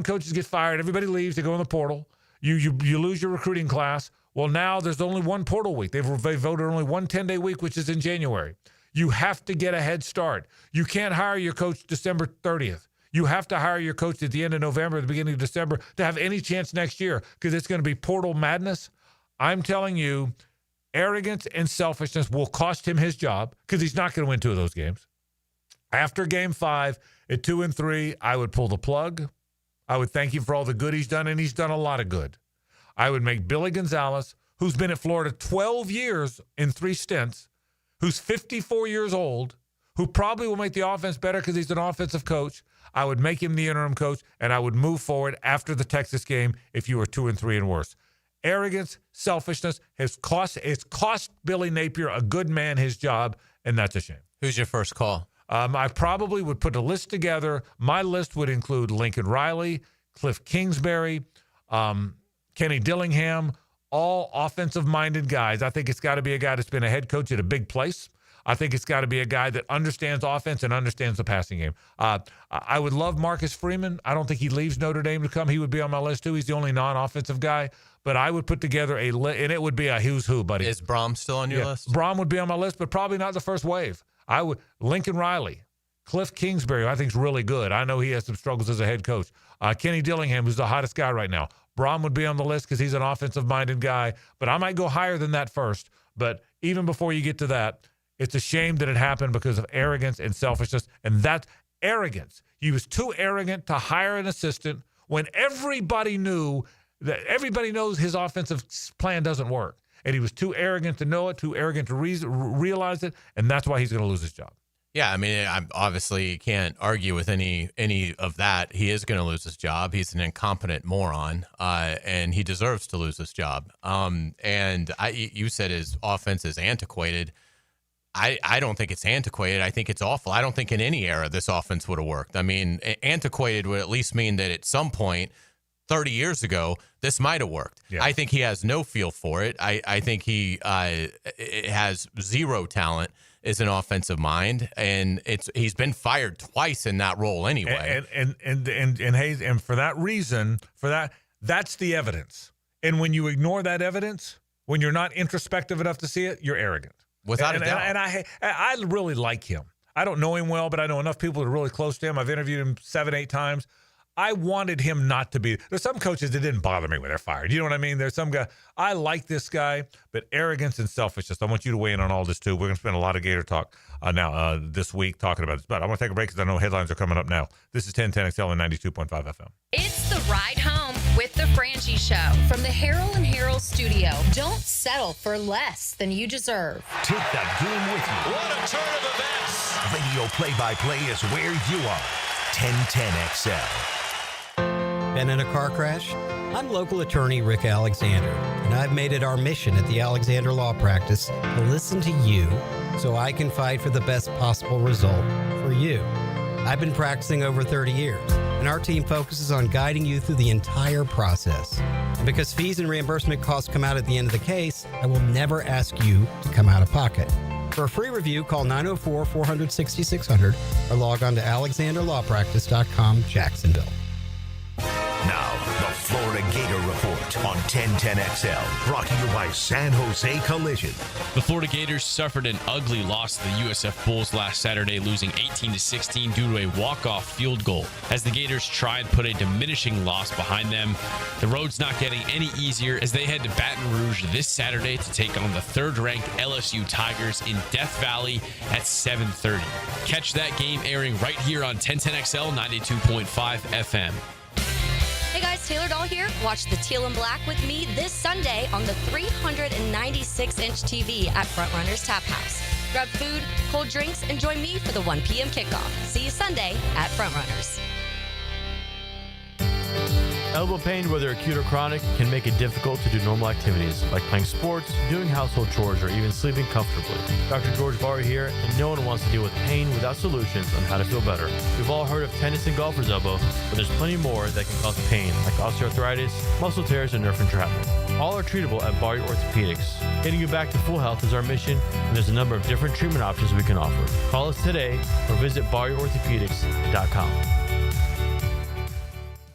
coaches get fired, everybody leaves. They go in the portal. You lose your recruiting class. Well, now there's only one portal week. They voted only one 10-day week, which is in January. You have to get a head start. You can't hire your coach December 30th. You have to hire your coach at the end of November, the beginning of December to have any chance next year because it's going to be portal madness. I'm telling you, arrogance and selfishness will cost him his job because he's not going to win 2 of those games. After game 5, at 2-3, I would pull the plug. I would thank him for all the good he's done, and he's done a lot of good. I would make Billy Gonzalez, who's been at Florida 12 years in 3 stints, who's 54 years old, who probably will make the offense better because he's an offensive coach. I would make him the interim coach, and I would move forward after the Texas game if you were 2-3 and worse. Arrogance, selfishness it's cost Billy Napier, a good man, his job, and that's a shame. Who's your first call? I probably would put a list together. My list would include Lincoln Riley, Cliff Kingsbury, Kenny Dillingham, all offensive-minded guys. I think it's got to be a guy that's been a head coach at a big place. I think it's got to be a guy that understands offense and understands the passing game. I would love Marcus Freeman. I don't think he leaves Notre Dame to come. He would be on my list too. He's the only non-offensive guy. But I would put together and it would be a who's who, buddy. Is Brom still on your list? Brom would be on my list, but probably not the first wave. Lincoln Riley, Cliff Kingsbury, I think is really good. I know he has some struggles as a head coach. Kenny Dillingham, who's the hottest guy right now. Brom would be on the list because he's an offensive-minded guy. But I might go higher than that first. But even before you get to that, it's a shame that it happened because of arrogance and selfishness. And that's arrogance. He was too arrogant to hire an assistant when everybody knew that everybody knows his offensive plan doesn't work. And he was too arrogant to know it, too arrogant to realize it, and that's why he's going to lose his job. Yeah, I mean, I obviously can't argue with any of that. He is going to lose his job. He's an incompetent moron, and he deserves to lose his job. And you said his offense is antiquated. I don't think it's antiquated. I think it's awful. I don't think in any era this offense would have worked. I mean, antiquated would at least mean that at some point 30 years ago, this might have worked. Yeah. I think he has no feel for it. I think he has zero talent as an offensive mind, and he's been fired twice in that role anyway. And Hayes, and for that reason, that's the evidence. And when you ignore that evidence, when you're not introspective enough to see it, you're arrogant. Without a doubt. And I really like him. I don't know him well, but I know enough people that are really close to him. I've interviewed him 7-8 times. I wanted him not to be. There's some coaches that didn't bother me when they're fired. You know what I mean? There's some guy. I like this guy, but arrogance and selfishness. I want you to weigh in on all this too. We're going to spend a lot of Gator talk now this week talking about this. But I want to take a break because I know headlines are coming up now. This is 1010XL and 92.5 FM. It's the ride home with the Frangie Show from the Harold and Harold studio. Don't settle for less than you deserve. Take the game with you. What a turn of events. Radio play-by-play is where you are. 1010XL. Been in a car crash? I'm local attorney Rick Alexander, and I've made it our mission at the Alexander Law Practice to listen to you so I can fight for the best possible result for you. I've been practicing over 30 years, and our team focuses on guiding you through the entire process. And because fees and reimbursement costs come out at the end of the case, I will never ask you to come out of pocket. For a free review, call 904-400-6600 or log on to alexanderlawpractice.com, Jacksonville. Now, the Florida Gator Report on 1010XL, brought to you by San Jose Collision. The Florida Gators suffered an ugly loss to the USF Bulls last Saturday, losing 18-16 due to a walk-off field goal. As the Gators try and put a diminishing loss behind them, the road's not getting any easier as they head to Baton Rouge this Saturday to take on the third-ranked LSU Tigers in Death Valley at 7:30. Catch that game airing right here on 1010XL 92.5 FM. Hey guys, Taylor Doll here. Watch the Teal and Black with me this Sunday on the 396-inch TV at Frontrunners Tap House. Grab food, cold drinks, and join me for the 1 p.m. kickoff. See you Sunday at Frontrunners. Elbow pain, whether acute or chronic, can make it difficult to do normal activities like playing sports, doing household chores, or even sleeping comfortably. Dr. George Barr here, and no one wants to deal with pain without solutions on how to feel better. We've all heard of tennis and golfer's elbow, but there's plenty more that can cause pain, like osteoarthritis, muscle tears, and nerve entrapment. All are treatable at Barr Orthopedics. Getting you back to full health is our mission, and there's a number of different treatment options we can offer. Call us today or visit barrorthopedics.com.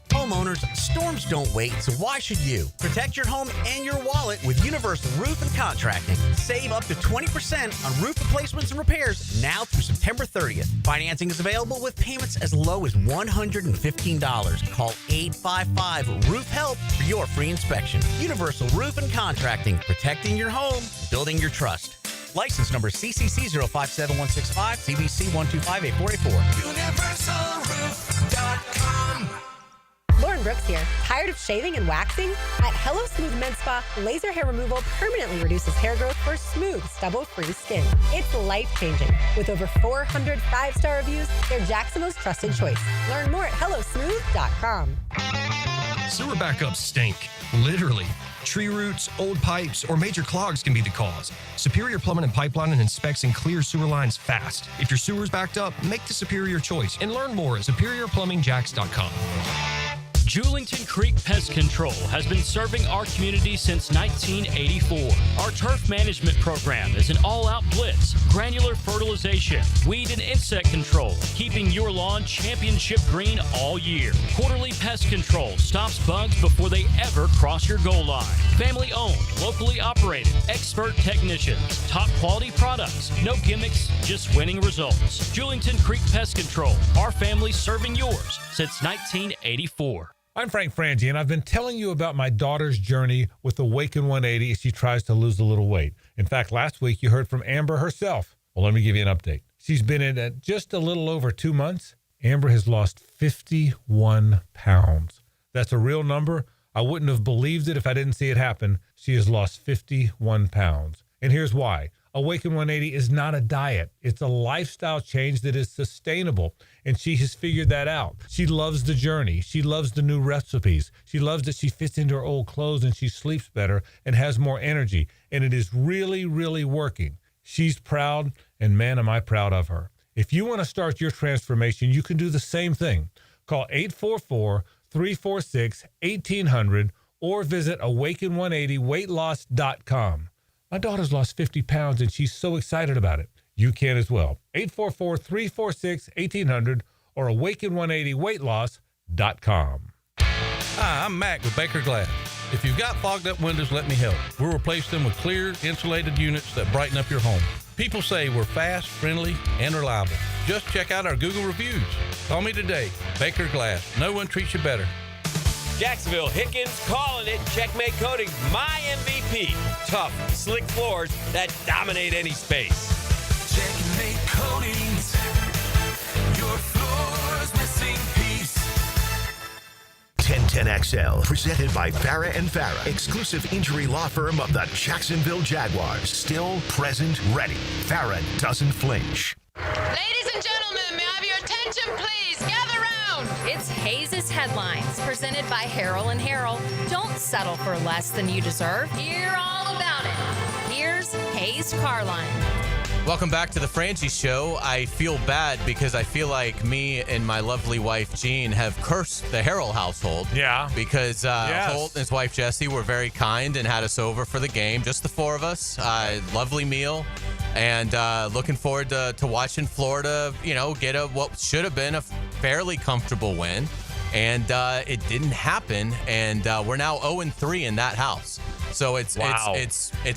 Homeowners, storms don't wait, so why should you? Protect your home and your wallet with Universal Roof and Contracting. Save up to 20% on roof replacements and repairs now through September 30th. Financing is available with payments as low as $115. Call 855-ROOF-HELP for your free inspection. Universal Roof and Contracting, protecting your home, building your trust. License number CCC 057165, CBC 1258484. UniversalRoof.com. Lauren Brooks here. Tired of shaving and waxing? At Hello Smooth Med Spa, laser hair removal permanently reduces hair growth for smooth, stubble-free skin. It's life-changing. With over 400 five-star reviews, they're Jacksonville's trusted choice. Learn more at hellosmooth.com. Sewer backups stink. Literally. Tree roots, old pipes, or major clogs can be the cause. Superior Plumbing and Pipelining inspects and clears sewer lines fast. If your sewer's backed up, make the superior choice and learn more at SuperiorPlumbingJacks.com. Julington Creek Pest Control has been serving our community since 1984. Our turf management program is an all-out blitz, granular fertilization, weed and insect control, keeping your lawn championship green all year. Quarterly pest control stops bugs before they ever cross your goal line. Family-owned, locally operated, expert technicians, top quality products, no gimmicks, just winning results. Julington Creek Pest Control, our family serving yours since 1984. I'm Frank Frangie, and I've been telling you about my daughter's journey with Awaken 180 as she tries to lose a little weight. In fact, last week you heard from Amber herself. Well, let me give you an update. She's been in it just a little over 2 months. Amber has lost 51 pounds. That's a real number. I wouldn't have believed it if I didn't see it happen. She has lost 51 pounds. And here's why. Awaken 180 is not a diet. It's a lifestyle change that is sustainable, and she has figured that out. She loves the journey. She loves the new recipes. She loves that she fits into her old clothes and she sleeps better and has more energy, and it is really, really working. She's proud, and man, am I proud of her. If you want to start your transformation, you can do the same thing. Call 844-346-1800 or visit awaken180weightloss.com. My daughter's lost 50 pounds, and she's so excited about it. You can as well. 844-346-1800 or awaken180weightloss.com. Hi, I'm Mac with Baker Glass. If you've got fogged up windows, let me help. We'll replace them with clear, insulated units that brighten up your home. People say we're fast, friendly, and reliable. Just check out our Google reviews. Call me today. Baker Glass. No one treats you better. Jacksonville, Hickens calling it. Checkmate Coatings, my MVP. Tough, slick floors that dominate any space. Checkmate Coatings, your floor's missing piece. 1010XL, presented by Farah and Farah, exclusive injury law firm of the Jacksonville Jaguars. Still, present, ready. Farah doesn't flinch. Ladies and gentlemen, may I have your attention, please? Gather round. It's Hayes' Headlines, presented by Harrell and Harrell. Don't settle for less than you deserve. Hear all about it. Here's Hayes Carline. Welcome back to the Frangie Show. I feel bad because I feel like me and my lovely wife, Jean, have cursed the Harrell household. Yeah. Because Holt and his wife, Jessie, were very kind and had us over for the game. Just the four of us. Lovely meal. And looking forward to watching Florida, get what should have been a fairly comfortable win. And it didn't happen. And we're now 0-3 in that house. So it's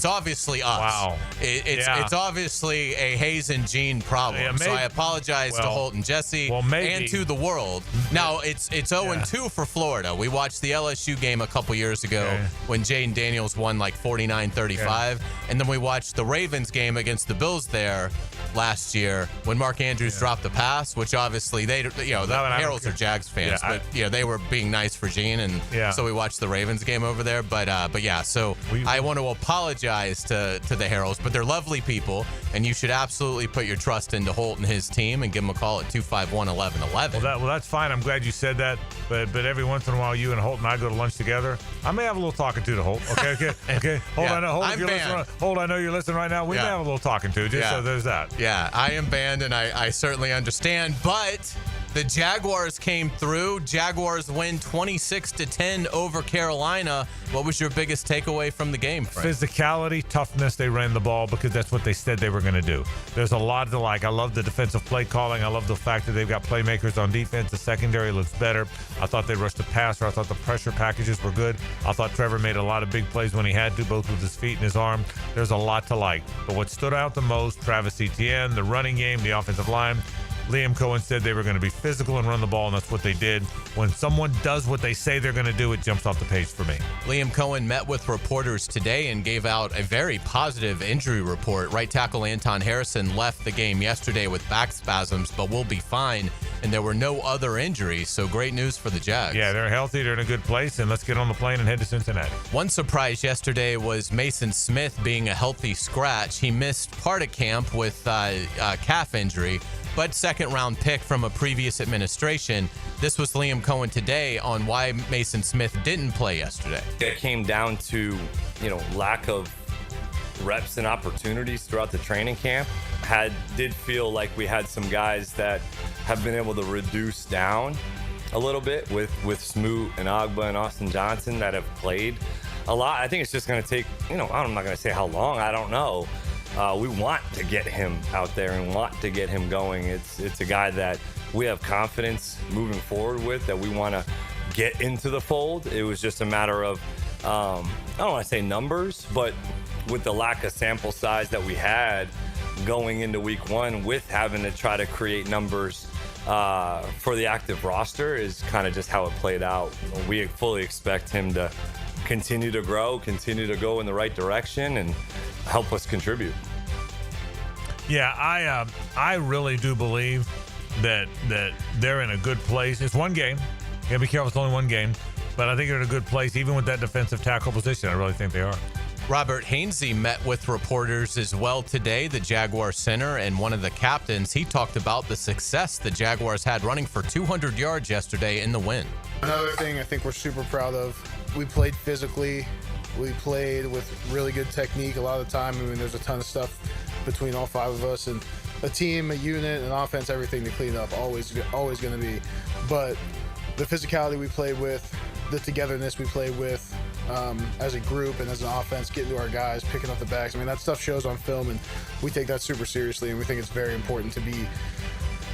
obviously us. Wow. It's obviously a Hayes and Jean problem. Yeah, so I apologize to Holt and Jesse and to the world. Now it's 0-2 for Florida. We watched the LSU game a couple years ago when Jaden Daniels won like 49-35, and then we watched the Ravens game against the Bills there last year when Mark Andrews dropped the pass, which obviously the Heralds are Jags fans, but they were being nice for Jean, and so we watched the Ravens game over there. But so I want to apologize to the Heralds, but they're lovely people, and you should absolutely put your trust into Holt and his team and give them a call at 251-1111. Well, that's fine. I'm glad you said that. But every once in a while, you and Holt and I go to lunch together. I may have a little talking to Holt. Okay. Holt, I know. Holt, I know you're listening right now. We may have a little talking to. So there's that. Yeah, I am banned, and I certainly understand. But the Jaguars came through. Jaguars win 26-10 over Carolina. What was your biggest takeaway from the game, Frank? Physicality, toughness. They ran the ball because that's what they said they were going to do. There's a lot to like. I love the defensive play calling. I love the fact that they've got playmakers on defense. The secondary looks better. I thought they rushed the passer. I thought the pressure packages were good. I thought Trevor made a lot of big plays when he had to, both with his feet and his arm. There's a lot to like. But what stood out the most, Travis Etienne, the running game, the offensive line. Liam Cohen said they were going to be physical and run the ball, and that's what they did. When someone does what they say they're going to do, it jumps off the page for me. Liam Cohen met with reporters today and gave out a very positive injury report. Right tackle Anton Harrison left the game yesterday with back spasms, but will be fine, and there were no other injuries, so great news for the Jags. Yeah, they're healthy. They're in a good place, and let's get on the plane and head to Cincinnati. One surprise yesterday was Mason Smith being a healthy scratch. He missed part of camp with a calf injury, but second-round pick from a previous administration. This was Liam Cohen today on why Mason Smith didn't play yesterday. It came down to, lack of reps and opportunities throughout the training camp. Did feel like we had some guys that have been able to reduce down a little bit with Smoot and Agba and Austin Johnson that have played a lot. I think it's just going to take, I'm not going to say how long. I don't know. We want to get him out there and want to get him going. It's a guy that we have confidence moving forward with, that we want to get into the fold. It was just a matter of, I don't want to say numbers, but with the lack of sample size that we had going into week one, with having to try to create numbers for the active roster, is kind of just how it played out. We fully expect him to continue to grow, continue to go in the right direction, and help us contribute. Yeah, I really do believe that they're in a good place. It's one game. You gotta be careful, it's only one game. But I think they're in a good place, even with that defensive tackle position. I really think they are. Robert Hainsey met with reporters as well today, the Jaguar center, and one of the captains. He talked about the success the Jaguars had running for 200 yards yesterday in the win. Another thing I think we're super proud of, we played physically. We played with really good technique a lot of the time. I mean, there's a ton of stuff between all five of us, and a team, a unit, an offense, everything to clean up, always going to be. But the physicality we played with, the togetherness we played with as a group and as an offense, getting to our guys, picking up the backs. I mean, that stuff shows on film, and we take that super seriously, and we think it's very important to be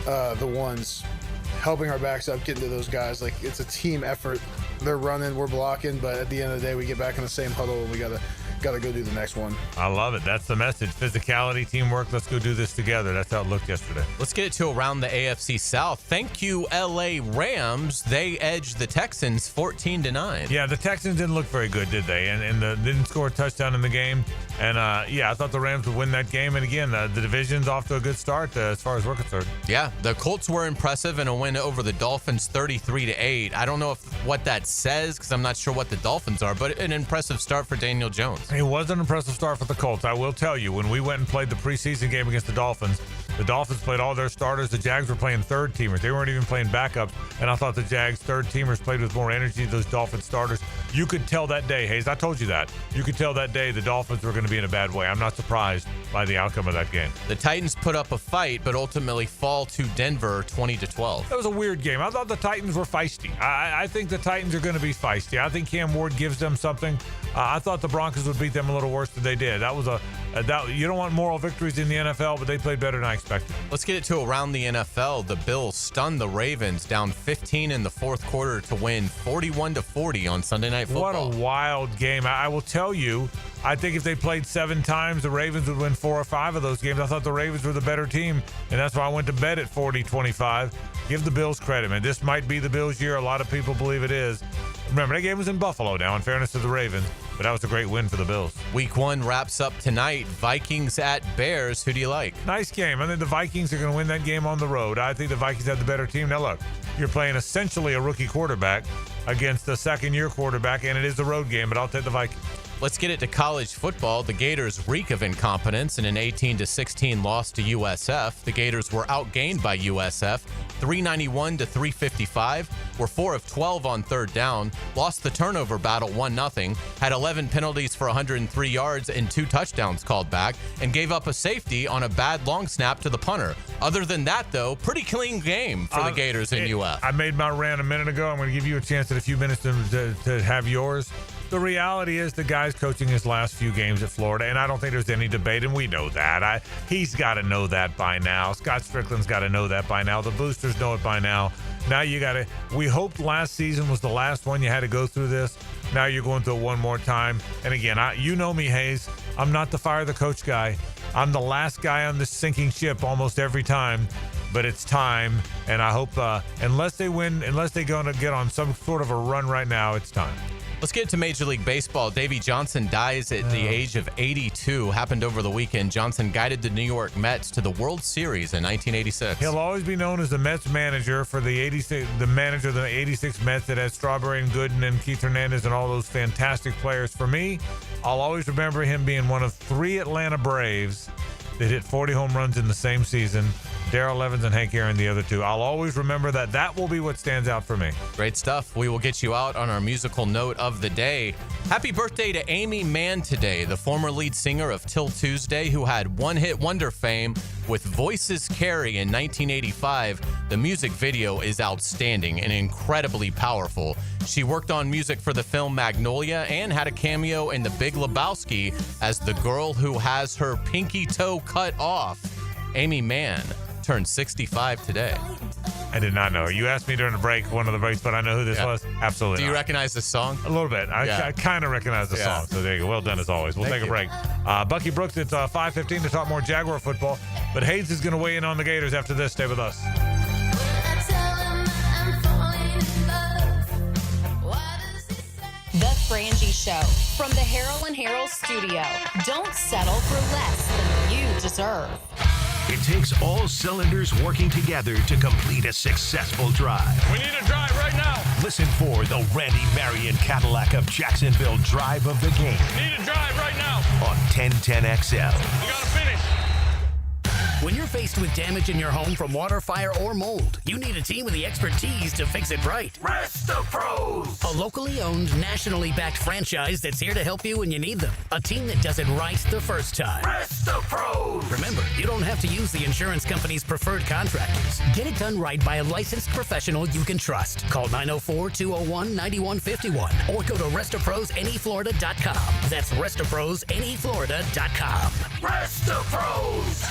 the ones helping our backs up, getting to those guys. Like, it's a team effort. They're running, we're blocking, but at the end of the day, we get back in the same huddle, and we gotta go do the next one. I love it. That's the message. Physicality, teamwork. Let's go do this together. That's how it looked yesterday. Let's get it to around the AFC South. Thank you, LA Rams. They edged the Texans 14-9. Yeah, the Texans didn't look very good, did they? And didn't score a touchdown in the game. And I thought the Rams would win that game. And again, the division's off to a good start as far as we're concerned. Yeah, the Colts were impressive in a win over the Dolphins 33-8. I don't know what that says, because I'm not sure what the Dolphins are, but an impressive start for Daniel Jones. It was an impressive start for the Colts. I will tell you, when we went and played the preseason game against the Dolphins played all their starters. The Jags were playing third-teamers. They weren't even playing backups. And I thought the Jags third-teamers played with more energy than those Dolphins starters. You could tell that day, Hayes, I told you that. You could tell that day the Dolphins were going to be in a bad way. I'm not surprised by the outcome of that game. The Titans put up a fight, but ultimately fall to Denver 20-12. That was a weird game. I thought the Titans were feisty. I think the Titans are going to be feisty. I think Cam Ward gives them something. I thought the Broncos would beat them a little worse than they did. That was you don't want moral victories in the NFL, but they played better than I expected. Let's get it to around the NFL. The Bills stunned the Ravens down 15 in the fourth quarter to win 41-40 on Sunday Night Football. What a wild game. I will tell you, I think if they played 7 times, the Ravens would win 4 or 5 of those games. I thought the Ravens were the better team, and that's why I went to bed at 40-25. Give the Bills credit, man. This might be the Bills' year. A lot of people believe it is. Remember, that game was in Buffalo now, in fairness to the Ravens, but that was a great win for the Bills. Week 1 wraps up tonight. Vikings at Bears. Who do you like? Nice game. I think the Vikings are going to win that game on the road. I think the Vikings have the better team. Now, look, you're playing essentially a rookie quarterback against a second-year quarterback, and it is a road game, but I'll take the Vikings. Let's get it to college football. The Gators reek of incompetence in an 18-16 loss to USF. The Gators were outgained by USF, 391-355. Were 4 of 12 on third down. Lost the turnover battle 1-0. Had 11 penalties for 103 yards and 2 touchdowns called back, and gave up a safety on a bad long snap to the punter. Other than that, though, pretty clean game for the Gators in UF. I made my rant a minute ago. I'm going to give you a chance in a few minutes to have yours. The reality is the guy's coaching his last few games at Florida, and I don't think there's any debate, and we know that. He's got to know that by now. Scott Strickland's got to know that by now. The boosters know it by now. Now you got to – we hoped last season was the last one you had to go through this. Now you're going through it one more time. And again, you know me, Hayes. I'm not the fire the coach guy. I'm the last guy on this sinking ship almost every time. But it's time, and I hope unless they win, unless they're going to get on some sort of a run right now, it's time. Let's get to Major League Baseball. Davey Johnson dies at the age of 82. Happened over the weekend. Johnson guided the New York Mets to the World Series in 1986. He'll always be known as the Mets manager for the manager of the 86 Mets that had Strawberry and Gooden and Keith Hernandez and all those fantastic players. For me, I'll always remember him being one of 3 Atlanta Braves that hit 40 home runs in the same season. Daryl Evans and Hank Aaron, the other two. I'll always remember that. That will be what stands out for me. Great stuff. We will get you out on our musical note of the day. Happy birthday to Amy Mann today, the former lead singer of Till Tuesday, who had one-hit wonder fame with Voices Carry in 1985. The music video is outstanding and incredibly powerful. She worked on music for the film Magnolia and had a cameo in The Big Lebowski as the girl who has her pinky toe cut off. Amy Mann turned 65 today. I did not know. You asked me during the break, one of the breaks, but I know who this was. Absolutely. Do you not. recognize this song? A little bit. I kind of recognize the song. So there you go. Well done as always. We'll take a break. Bucky Brooks, it's 5:15 to talk more Jaguar football. But Hayes is going to weigh in on the Gators after this. Stay with us. The Frangie Show from the Harold and Harold studio. Don't settle for less than you deserve. It takes all cylinders working together to complete a successful drive. We need a drive right now. Listen for the Randy Marion Cadillac of Jacksonville drive of the game. Need a drive right now. On 1010XL. We gotta finish. When you're faced with damage in your home from water, fire, or mold, you need a team with the expertise to fix it right. Resto Pros! A locally owned, nationally backed franchise that's here to help you when you need them. A team that does it right the first time. Resto Pros! Remember, you don't have to use the insurance company's preferred contractors. Get it done right by a licensed professional you can trust. Call 904-201-9151 or go to RestoProsNEFlorida.com. That's RestoProsNEFlorida.com. Resto Pros!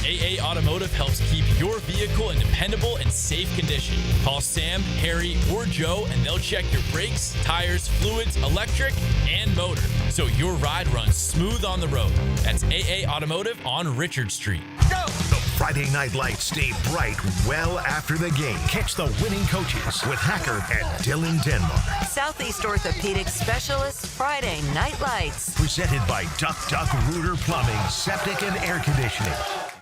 AA Automotive helps keep your vehicle in dependable and safe condition. Call Sam, Harry, or Joe, and they'll check your brakes, tires, fluids, electric, and motor, so your ride runs smooth on the road. That's AA Automotive on Richard Street. Go! The Friday night lights stay bright well after the game. Catch the winning coaches with Hacker and Dylan Denmark. Southeast Orthopedic Specialists Friday Night Lights. Presented by Duck Duck Rooter Plumbing, Septic and Air Conditioning.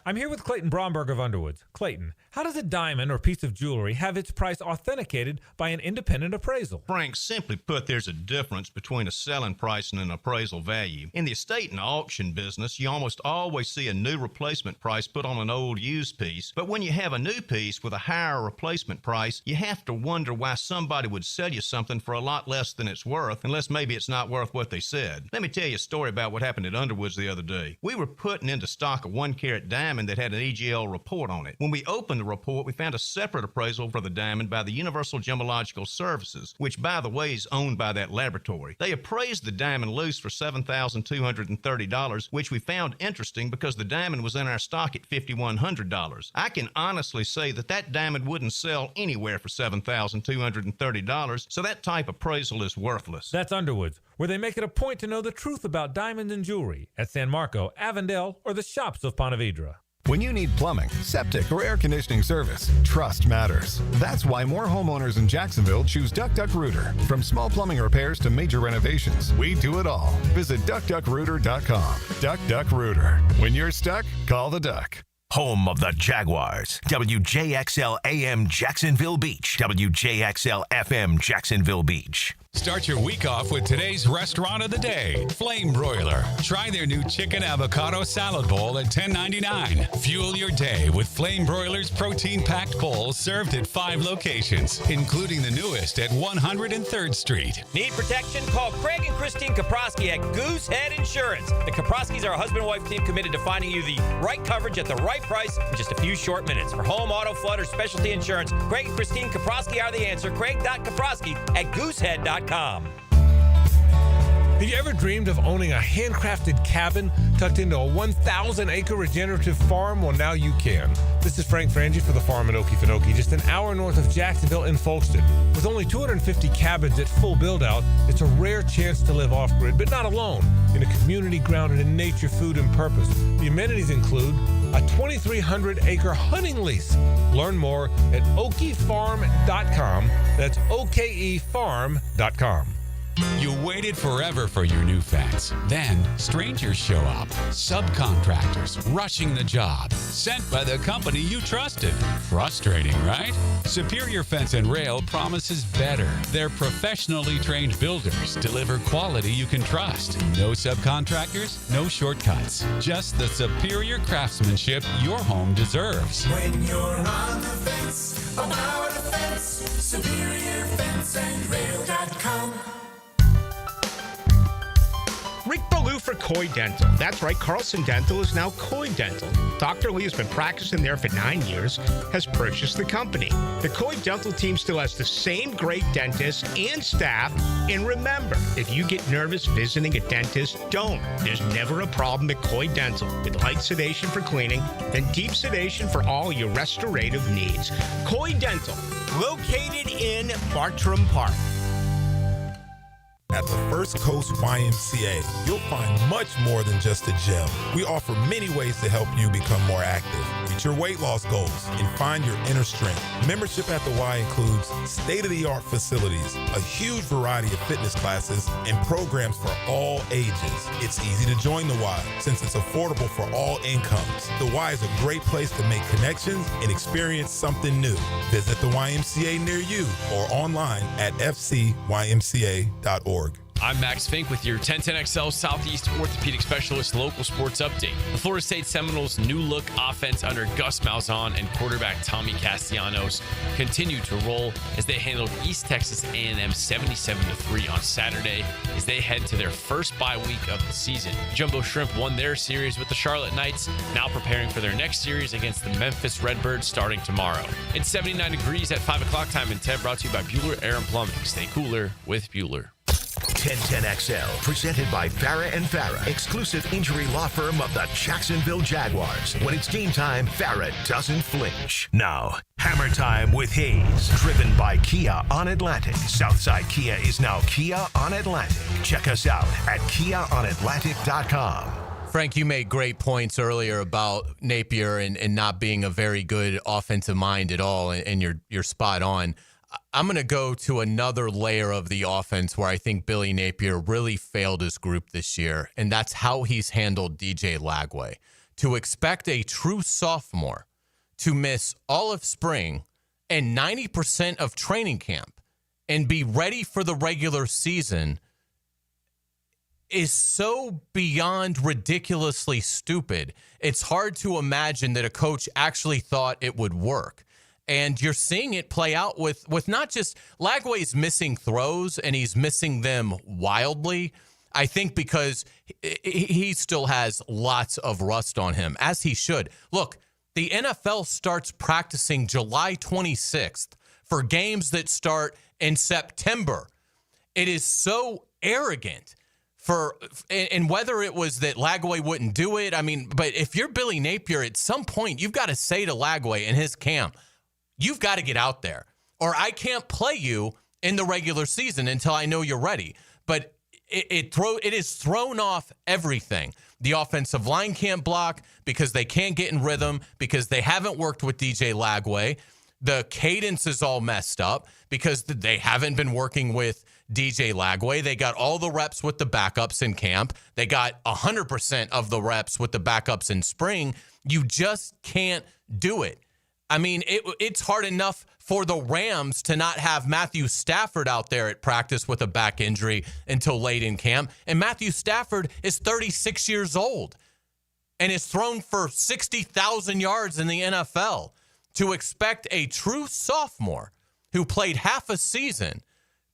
I'm here with Clayton Bromberg of Underwoods. Clayton, how does a diamond or piece of jewelry have its price authenticated by an independent appraisal? Frank, simply put, there's a difference between a selling price and an appraisal value. In the estate and auction business, you almost always see a new replacement price put on an old used piece. But when you have a new piece with a higher replacement price, you have to wonder why somebody would sell you something for a lot less than it's worth, unless maybe it's not worth what they said. Let me tell you a story about what happened at Underwoods the other day. We were putting into stock a 1-carat diamond that had an EGL report on it. When we opened the report, we found a separate appraisal for the diamond by the Universal Gemological Services, which, by the way, is owned by that laboratory. They appraised the diamond loose for $7,230, which we found interesting because the diamond was in our stock at $5,100. I can honestly say that that diamond wouldn't sell anywhere for $7,230, so that type of appraisal is worthless. That's Underwoods, where they make it a point to know the truth about diamonds and jewelry at San Marco, Avondale, or the shops of Ponte Vedra. When you need plumbing, septic, or air conditioning service, trust matters. That's why more homeowners in Jacksonville choose Duck Duck Rooter. From small plumbing repairs to major renovations, we do it all. Visit DuckDuckRooter.com. Duck Duck Rooter. When you're stuck, call the Duck. Home of the Jaguars. WJXL AM Jacksonville Beach. WJXL FM Jacksonville Beach. Start your week off with today's restaurant of the day, Flame Broiler. Try their new chicken avocado salad bowl at $10.99. Fuel your day with Flame Broiler's protein-packed bowl served at 5 locations, including the newest at 103rd Street. Need protection? Call Craig and Christine Kaprosky at Goosehead Insurance. The Kaproskys are a husband and wife team committed to finding you the right coverage at the right price in just a few short minutes. For home, auto, flood, or specialty insurance, Craig and Christine Kaprosky are the answer. Craig.Kaprosky at Goosehead.com. Have you ever dreamed of owning a handcrafted cabin tucked into a 1,000-acre regenerative farm? Well, now you can. This is Frank Frangie for the farm in Okefenokee, just an hour north of Jacksonville in Folkston. With only 250 cabins at full build-out, it's a rare chance to live off-grid, but not alone, in a community grounded in nature, food, and purpose. The amenities include a 2,300-acre hunting lease. Learn more at okefarm.com. That's okefarm.com. You waited forever for your new fence. Then strangers show up. Subcontractors rushing the job. Sent by the company you trusted. Frustrating, right? Superior Fence and Rail promises better. Their professionally trained builders deliver quality you can trust. No subcontractors, no shortcuts. Just the superior craftsmanship your home deserves. When you're on the fence, about a fence, SuperiorFenceandRail.com. Rick Ballou for Coy Dental. That's right, Carlson Dental is now Coy Dental. Dr. Lee has been practicing there for 9 years, has purchased the company. The Coy Dental team still has the same great dentist and staff. And remember, if you get nervous visiting a dentist, don't. There's never a problem at Coy Dental with light sedation for cleaning and deep sedation for all your restorative needs. Coy Dental, located in Bartram Park. At the First Coast YMCA, you'll find much more than just a gym. We offer many ways to help you become more active, reach your weight loss goals, and find your inner strength. Membership at the Y includes state-of-the-art facilities, a huge variety of fitness classes, and programs for all ages. It's easy to join the Y since it's affordable for all incomes. The Y is a great place to make connections and experience something new. Visit the YMCA near you or online at fcymca.org. I'm Max Fink with your 1010XL Southeast Orthopedic Specialist local sports update. The Florida State Seminoles' new look offense under Gus Malzahn and quarterback Tommy Castellanos continued to roll as they handled East Texas A&M 77-3 on Saturday as they head to their first bye week of the season. Jumbo Shrimp won their series with the Charlotte Knights, now preparing for their next series against the Memphis Redbirds starting tomorrow. It's 79 degrees at 5 o'clock time in 10, brought to you by Bueller Air and Plumbing. Stay cooler with Bueller. 1010XL, presented by Farah and Farah, exclusive injury law firm of the Jacksonville Jaguars. When it's game time, Farah doesn't flinch. Now, Hammer Time with Hayes, driven by Kia on Atlantic. Southside Kia is now Kia on Atlantic. Check us out at KiaOnAtlantic.com. Frank, you made great points earlier about Napier and not being a very good offensive mind at all, and you're spot on. I'm going to go to another layer of the offense where I think Billy Napier really failed his group this year, and that's how he's handled DJ Lagway. To expect a true sophomore to miss all of spring and 90% of training camp and be ready for the regular season is so beyond ridiculously stupid. It's hard to imagine that a coach actually thought it would work. And you're seeing it play out with not just Lagway's missing throws, and he's missing them wildly, I think because he still has lots of rust on him, as he should. Look, the NFL starts practicing July 26th for games that start in September. It is so arrogant. And whether it was that Lagway wouldn't do it, I mean, but if you're Billy Napier, at some point, you've got to say to Lagway in his camp, you've got to get out there, or I can't play you in the regular season until I know you're ready. But it is thrown off everything. The offensive line can't block because they can't get in rhythm, because they haven't worked with DJ Lagway. The cadence is all messed up because they haven't been working with DJ Lagway. They got all the reps with the backups in camp. They got 100% of the reps with the backups in spring. You just can't do it. I mean, it's hard enough for the Rams to not have Matthew Stafford out there at practice with a back injury until late in camp. And Matthew Stafford is 36 years old and is thrown for 60,000 yards in the NFL. To expect a true sophomore who played half a season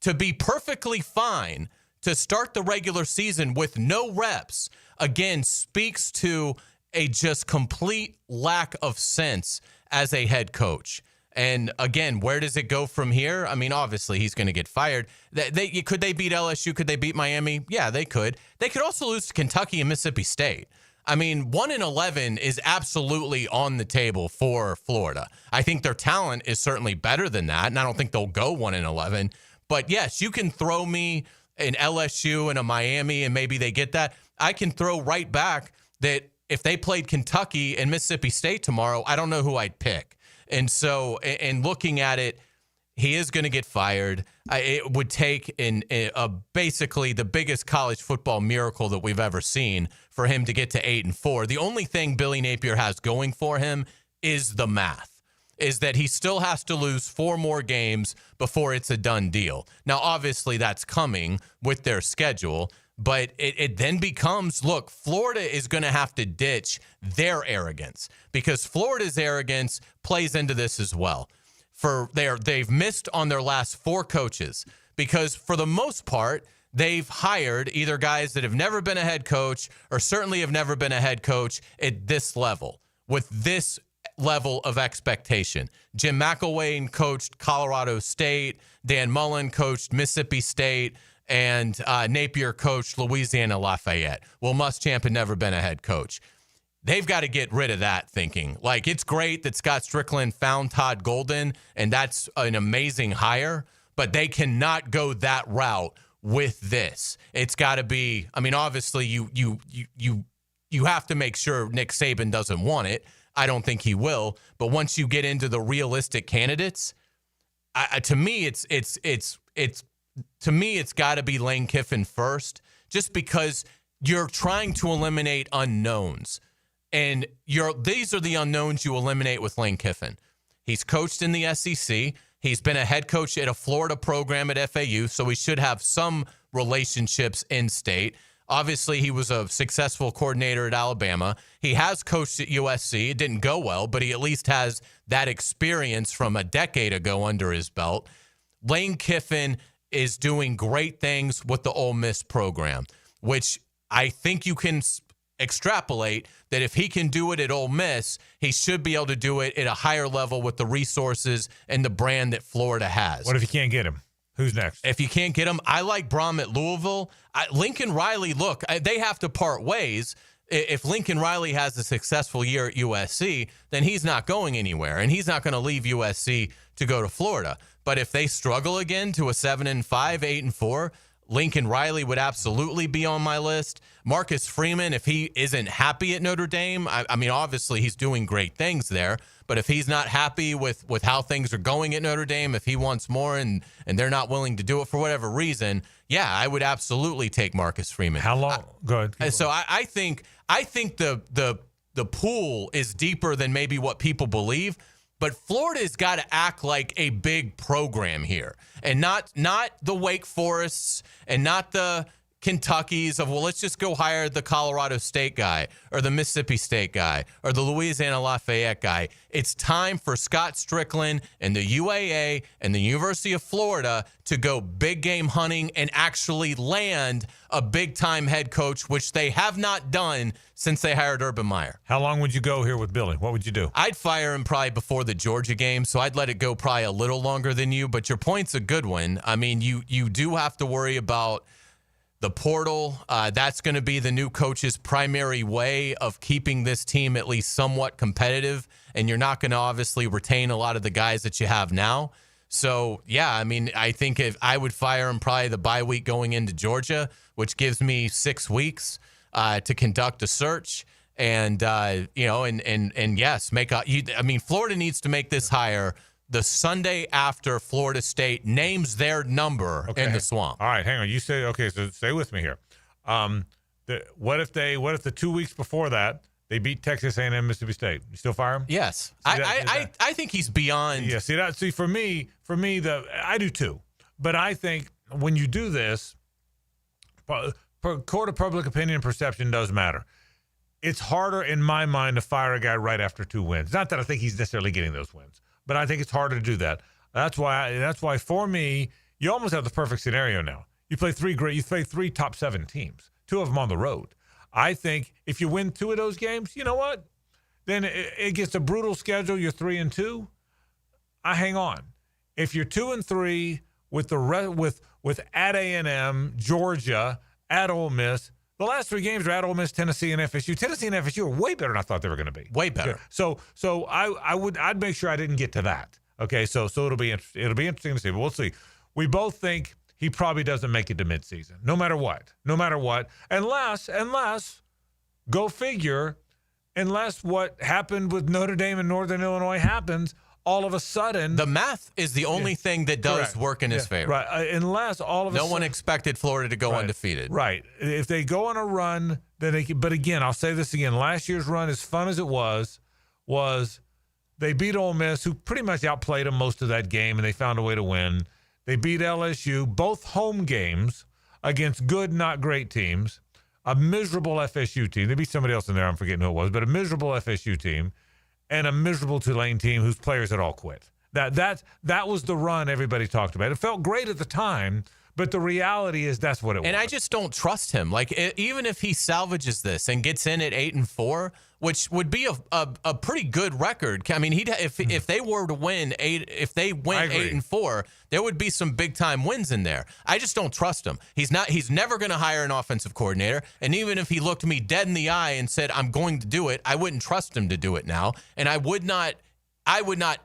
to be perfectly fine to start the regular season with no reps, again, speaks to a just complete lack of sense as a head coach. And again, where does it go from here? I mean, obviously he's going to get fired. Could they beat LSU? Could they beat Miami? Yeah, they could. They could also lose to Kentucky and Mississippi State. I mean, 1-11 is absolutely on the table for Florida. I think their talent is certainly better than that, and I don't think they'll go 1-11. But yes, you can throw me an LSU and a Miami, and maybe they get that. I can throw right back that if they played Kentucky and Mississippi State tomorrow, I don't know who I'd pick. And so, and looking at it, He is going to get fired. It would take basically the biggest college football miracle that we've ever seen for him to get to 8-4. The only thing Billy Napier has going for him is the math, is that he still has to lose 4 more games before it's a done deal. Now, obviously, that's coming with their schedule, but it then becomes, look, Florida is going to have to ditch their arrogance because Florida's arrogance plays into this as well. They've missed on their last 4 coaches because for the most part, they've hired either guys that have never been a head coach or certainly have never been a head coach at this level with this level of expectation. Jim McElwain coached Colorado State, Dan Mullen coached Mississippi State, and Napier coached Louisiana Lafayette. Well, Muschamp had never been a head coach. They've got to get rid of that thinking. Like, it's great that Scott Strickland found Todd Golden, and that's an amazing hire, but they cannot go that route with this. It's got to be, I mean, obviously you have to make sure Nick Saban doesn't want it. I don't think he will, but once you get into the realistic candidates, to me it's got to be Lane Kiffin first, just because you're trying to eliminate unknowns. And these are the unknowns you eliminate with Lane Kiffin. He's coached in the SEC. He's been a head coach at a Florida program at FAU, so he should have some relationships in state. Obviously, he was a successful coordinator at Alabama. He has coached at USC. It didn't go well, but he at least has that experience from a decade ago under his belt. Lane Kiffin is doing great things with the Ole Miss program, which I think you can extrapolate that if he can do it at Ole Miss, he should be able to do it at a higher level with the resources and the brand that Florida has. What if you can't get him? Who's next? If you can't get him, I like Brom at Louisville. Lincoln Riley, look, they have to part ways. If Lincoln Riley has a successful year at USC, then he's not going anywhere, and he's not going to leave USC to go to Florida. But if they struggle again to a 7-5, 8-4, Lincoln Riley would absolutely be on my list. Marcus Freeman, if he isn't happy at Notre Dame, I mean, obviously he's doing great things there, but if he's not happy with how things are going at Notre Dame, if he wants more and they're not willing to do it for whatever reason, yeah, I would absolutely take Marcus Freeman. How long? Go ahead. So I think the pool is deeper than maybe what people believe. But Florida's got to act like a big program here, and not the Wake Forests and not the Kentuckys of, well, let's just go hire the Colorado State guy or the Mississippi State guy or the Louisiana Lafayette guy. It's time for Scott Strickland and the UAA and the University of Florida to go big game hunting and actually land a big-time head coach, which they have not done since they hired Urban Meyer. How long would you go here with Billy? What would you do? I'd fire him probably before the Georgia game, so I'd let it go probably a little longer than you, but your point's a good one. I mean, you do have to worry about the portal. That's going to be the new coach's primary way of keeping this team at least somewhat competitive, and you're not going to obviously retain a lot of the guys that you have now. So, yeah, I mean, I think if I would fire him probably the bye week going into Georgia, which gives me 6 weeks to conduct a search. And, yes, Florida needs to make this hire the Sunday after Florida State names their number in the Swamp. All right, hang on. You say, okay, so stay with me here. What if the 2 weeks before that, they beat Texas A&M, Mississippi State? You still fire him? Yes. I think he's beyond. Yeah, see, for me, I do too. But I think when you do this, court of public opinion and perception does matter. It's harder in my mind to fire a guy right after 2 wins. Not that I think he's necessarily getting those wins, but I think it's harder to do that. That's why for me, you almost have the perfect scenario now. You play 3 top 7 teams, 2 of them on the road. I think if you win 2 of those games, you know what? Then it gets a brutal schedule. You're 3-2. I hang on. If you're 2-3 with at A&M, Georgia, at Ole Miss, the last 3 games are at Ole Miss, Tennessee, and FSU. Tennessee and FSU are way better than I thought they were going to be. Way better. So I'd make sure I didn't get to that. Okay, so it'll be interesting to see, but we'll see. We both think he probably doesn't make it to midseason, no matter what, unless go figure, unless what happened with Notre Dame and Northern Illinois happens, all of a sudden, the math is the only thing that does Correct. work in his favor. Right. Unless all of a no sudden, one expected Florida to go Right. undefeated. Right. If they go on a run, then they can, but again, I'll say this again. Last year's run, as fun as it was they beat Ole Miss, who pretty much outplayed them most of that game, and they found a way to win. They beat LSU, both home games against good, not great teams. A miserable FSU team. They beat somebody else in there. I'm forgetting who it was, but a miserable FSU team and a miserable Tulane team whose players had all quit. That was the run everybody talked about. It felt great at the time, but the reality is that's what it was. And I just don't trust him. Like, even if he salvages this and gets in at 8-4, which would be a pretty good record. I mean, if they were to win 8-4, there would be some big time wins in there. I just don't trust him. He's never going to hire an offensive coordinator. And even if he looked me dead in the eye and said, I'm going to do it, I wouldn't trust him to do it now. And I would not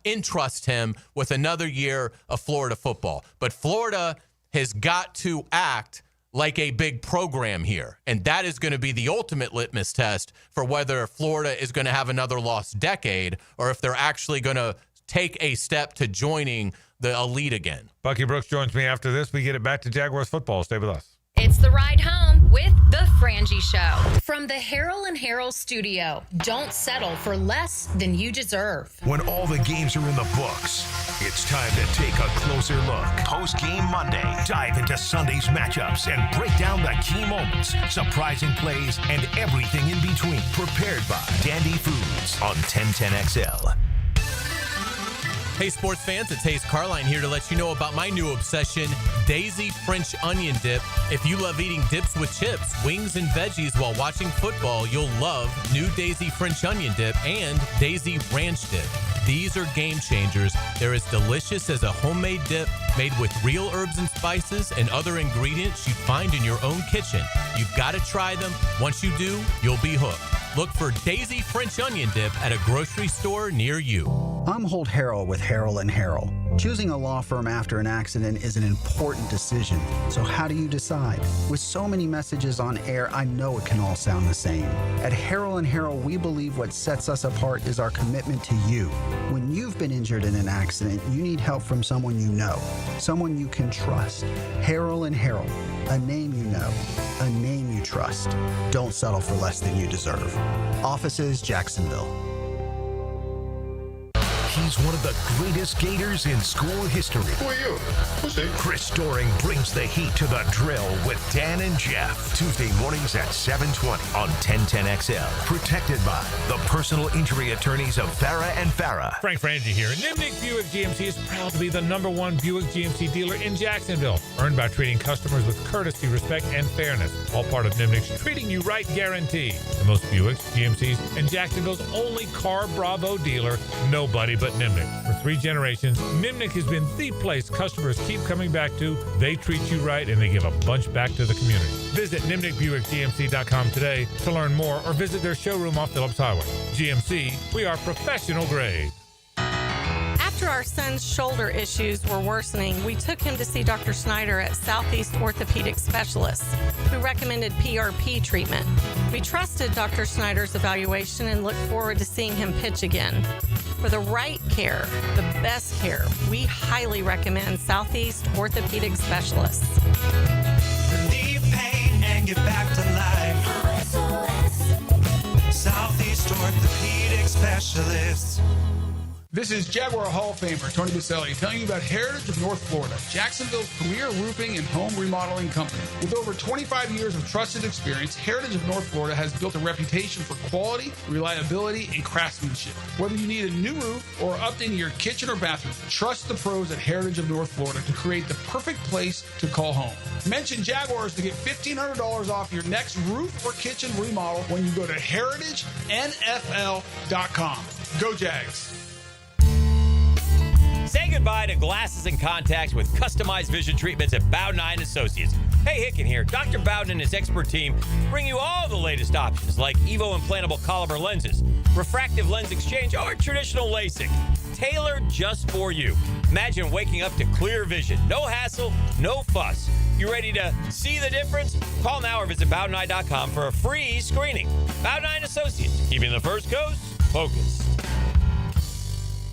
entrust him with another year of Florida football. But Florida has got to act like a big program here. And that is going to be the ultimate litmus test for whether Florida is going to have another lost decade or if they're actually going to take a step to joining the elite again. Bucky Brooks joins me after this. We get it back to Jaguars football. Stay with us. It's the ride home with the Frangie Show from the Harrell and Harrell studio. Don't settle for less than you deserve. When all the games are in the books, it's time to take a closer look. Post-game Monday, dive into Sunday's matchups and break down the key moments, surprising plays, and everything in between. Prepared by Dandy Foods on 1010XL. Hey, sports fans, it's Hayes Carline here to let you know about my new obsession, Daisy French Onion Dip. If you love eating dips with chips, wings, and veggies while watching football, you'll love new Daisy French Onion Dip and Daisy Ranch Dip. These are game changers. They're as delicious as a homemade dip made with real herbs and spices and other ingredients you'd find in your own kitchen. You've got to try them. Once you do, you'll be hooked. Look for Daisy French Onion Dip at a grocery store near you. I'm Holt Harrell with Harrell & Harrell. Choosing a law firm after an accident is an important decision. So how do you decide? With so many messages on air, I know it can all sound the same. At Harrell & Harrell, we believe what sets us apart is our commitment to you. When you've been injured in an accident, you need help from someone you know, someone you can trust. Harrell & Harrell, a name you know, a name you trust. Don't settle for less than you deserve. Offices, Jacksonville. He's one of the greatest Gators in school history. Who are you? Who's he? Chris Doring brings the heat to the drill with Dan and Jeff. Tuesday mornings at 7:20 on 1010XL. Protected by the personal injury attorneys of Farah and Farah. Frank Frangie here. Nimnick Buick GMC is proud to be the #1 Buick GMC dealer in Jacksonville. Earned by treating customers with courtesy, respect, and fairness. All part of Nimnick's Treating You Right guarantee. The most Buicks, GMCs, and Jacksonville's only Car Bravo dealer. Nobody but Nimnick. For 3 generations, Nimnick has been the place customers keep coming back to. They treat you right, and they give a bunch back to the community. Visit NimnickBuickGMC.com today to learn more or visit their showroom off Phillips Highway. GMC, we are professional grade. After our son's shoulder issues were worsening, we took him to see Dr. Snyder at Southeast Orthopedic Specialists, who recommended PRP treatment. We trusted Dr. Snyder's evaluation and look forward to seeing him pitch again. For the right care, the best care, we highly recommend Southeast Orthopedic Specialists. Relieve pain and get back to life. Southeast Orthopedic Specialists. This is Jaguar Hall of Famer Tony Baselli telling you about Heritage of North Florida, Jacksonville's premier roofing and home remodeling company. With over 25 years of trusted experience, Heritage of North Florida has built a reputation for quality, reliability, and craftsmanship. Whether you need a new roof or updating your kitchen or bathroom, trust the pros at Heritage of North Florida to create the perfect place to call home. Mention Jaguars to get $1,500 off your next roof or kitchen remodel when you go to heritagenfl.com. Go Jags! Say goodbye to glasses and contacts with customized vision treatments at Bowden Eye & Associates. Hey, Hicken here. Dr. Bowden and his expert team bring you all the latest options like Evo implantable Caliber lenses, refractive lens exchange, or traditional LASIK. Tailored just for you. Imagine waking up to clear vision. No hassle, no fuss. You ready to see the difference? Call now or visit BowdenEye.com for a free screening. Bowden Eye & Associates, keeping the first coast focused.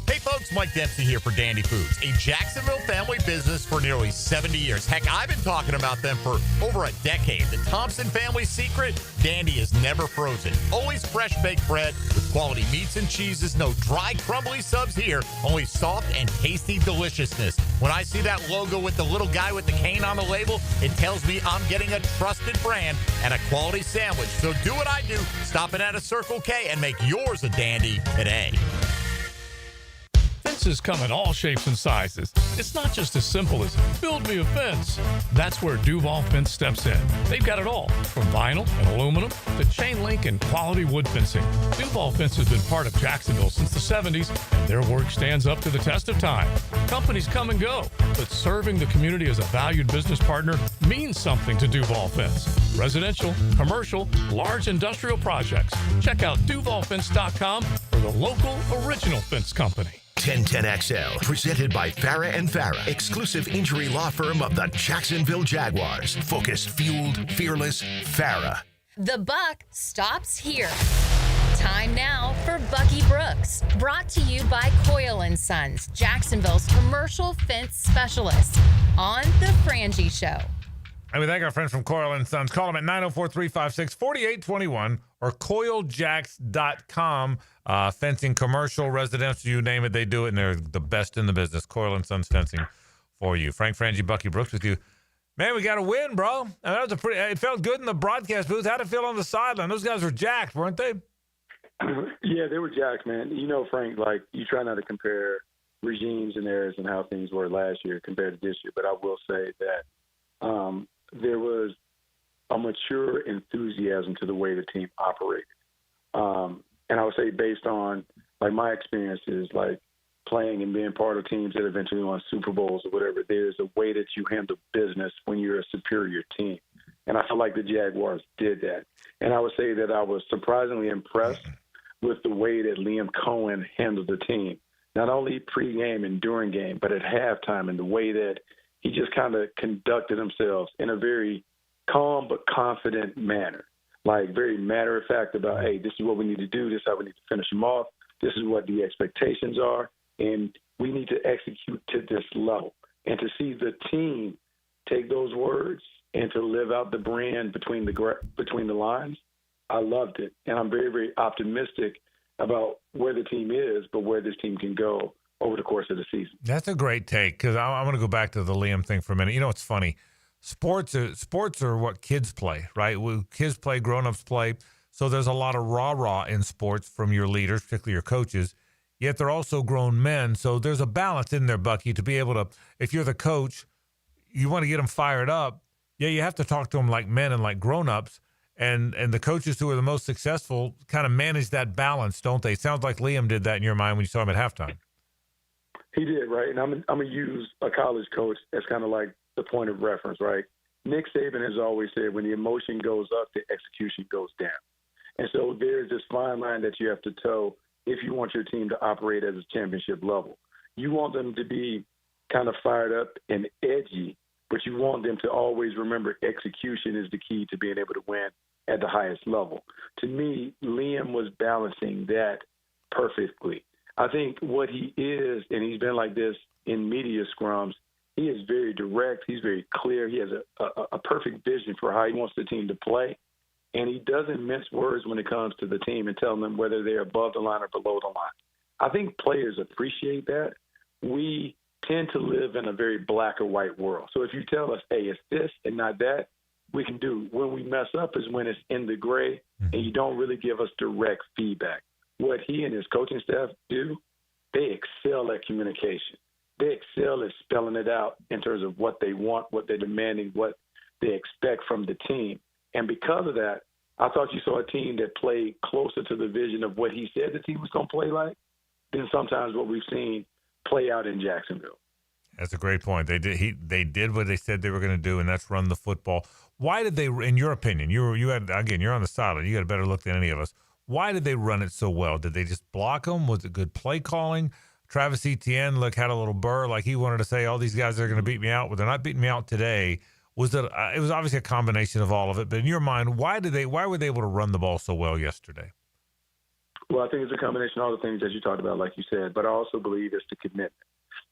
Hey folks, Mike Dempsey here for Dandy Foods, a Jacksonville family business for nearly 70 years. Heck, I've been talking about them for over a decade. The Thompson family's secret, Dandy is never frozen. Always fresh baked bread with quality meats and cheeses. No dry, crumbly subs here. Only soft and tasty deliciousness. When I see that logo with the little guy with the cane on the label, it tells me I'm getting a trusted brand and a quality sandwich. So do what I do. Stop in at a Circle K and make yours a Dandy today. Fences come in all shapes and sizes. It's not just as simple as build me a fence. That's where Duval Fence steps in. They've got it all, from vinyl and aluminum to chain link and quality wood fencing. Duval Fence has been part of Jacksonville since the 70s, and their work stands up to the test of time. Companies come and go, but serving the community as a valued business partner means something to Duval Fence. Residential, commercial, large industrial projects. Check out DuvalFence.com for the local original fence company. 1010XL, presented by Farah and Farah, exclusive injury law firm of the Jacksonville Jaguars. Focused, fueled, fearless, Farah. The buck stops here. Time now for Bucky Brooks, brought to you by Coyle & Sons, Jacksonville's commercial fence specialist, on The Frangie Show. And we thank our friends from Coyle & Sons. Call them at 904-356-4821 or coiljacks.com. Fencing, commercial, residential, you name it, they do it, and they're the best in the business. Coyle & Sons Fencing for you. Frank, Frangie, Bucky Brooks with you. Man, we got a win, bro. And that was it felt good in the broadcast booth. How'd it feel on the sideline? Those guys were jacked, weren't they? Yeah, they were jacked, man. You know, Frank, like, you try not to compare regimes and eras and how things were last year compared to this year, but I will say that there was a mature enthusiasm to the way the team operated. And I would say based on, like, my experiences, like, playing and being part of teams that eventually won Super Bowls or whatever, there's a way that you handle business when you're a superior team. And I feel like the Jaguars did that. And I would say that I was surprisingly impressed with the way that Liam Cohen handled the team, not only pregame and during game, but at halftime, and the way that he just kind of conducted himself in a very calm but confident manner, like very matter of fact about, hey, this is what we need to do. This is how we need to finish them off. This is what the expectations are. And we need to execute to this level. And to see the team take those words and to live out the brand between the lines, I loved it. And I'm very, very optimistic about where the team is, but where this team can go over the course of the season. That's a great take, because I want to go back to the Liam thing for a minute. You know, it's funny. Sports are what kids play, right? Kids play, grown-ups play. So there's a lot of rah-rah in sports from your leaders, particularly your coaches. Yet they're also grown men. So there's a balance in there, Bucky, to be able to, if you're the coach, you want to get them fired up. Yeah, you have to talk to them like men and like grown-ups. And the coaches who are the most successful kind of manage that balance, don't they? It sounds like Liam did that in your mind when you saw him at halftime. He did, right? And I'm going to use a college coach as kind of like the point of reference, right? Nick Saban has always said when the emotion goes up, the execution goes down. And so there's this fine line that you have to toe if you want your team to operate at a championship level. You want them to be kind of fired up and edgy, but you want them to always remember execution is the key to being able to win at the highest level. To me, Liam was balancing that perfectly. I think what he is, and he's been like this in media scrums, he is very direct. He's very clear. He has a perfect vision for how he wants the team to play. And he doesn't mince words when it comes to the team and telling them whether they're above the line or below the line. I think players appreciate that. We tend to live in a very black or white world. So if you tell us, hey, it's this and not that, we can do. When we mess up is when it's in the gray and you don't really give us direct feedback. What he and his coaching staff do, they excel at communication. They excel at spelling it out in terms of what they want, what they're demanding, what they expect from the team. And because of that, I thought you saw a team that played closer to the vision of what he said the team was going to play like than sometimes what we've seen play out in Jacksonville. That's a great point. They did what they said they were going to do, and that's run the football. Why did they, in your opinion, you're on the sideline, you got a better look than any of us. Why did they run it so well? Did they just block them? Was it good play calling? Travis Etienne, had a little burr, like he wanted to say, all these guys are going to beat me out. Well, they're not beating me out today. Was it? It was obviously a combination of all of it. But in your mind, why were they able to run the ball so well yesterday? Well, I think it's a combination of all the things that you talked about, like you said, but I also believe it's the commitment.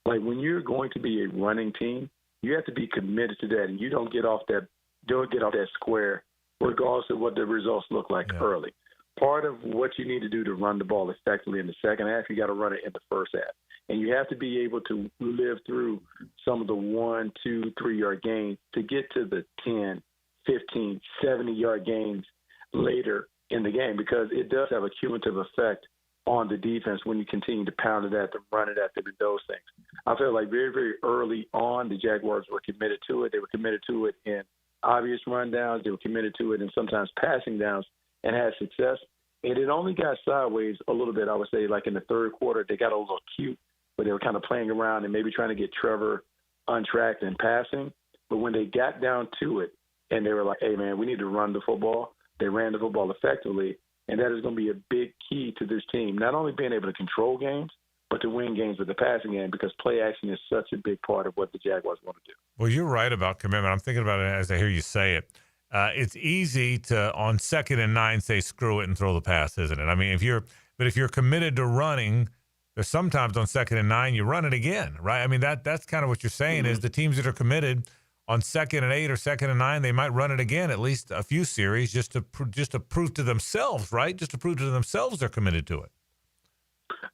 Like when you're going to be a running team, you have to be committed to that, and you don't get off that square regardless of what the results look like early. Part of what you need to do to run the ball effectively in the second half, you got to run it in the first half. And you have to be able to live through some of the 1, 2, 3 yard gains to get to the 10, 15, 70-yard gains later in the game, because it does have a cumulative effect on the defense when you continue to pound it at them, run it at them, and those things. I feel like very, very early on, the Jaguars were committed to it. They were committed to it in obvious rundowns. They were committed to it in sometimes passing downs and had success. And it only got sideways a little bit, I would say, like in the third quarter. They got a little cute, where they were kind of playing around and maybe trying to get Trevor untracked and passing. But when they got down to it and they were like, hey, man, we need to run the football, they ran the football effectively. And that is going to be a big key to this team, not only being able to control games, but to win games with the passing game, because play action is such a big part of what the Jaguars want to do. Well, you're right about commitment. I'm thinking about it as I hear you say it. It's easy to, on 2nd and 9, say screw it and throw the pass, isn't it? I mean, if you're committed to running, there's sometimes on 2nd and 9 you run it again, right? I mean, that's kind of what you're saying is the teams that are committed on 2nd and 8 or 2nd and 9, they might run it again at least a few series just to prove to themselves, right? Just to prove to themselves they're committed to it.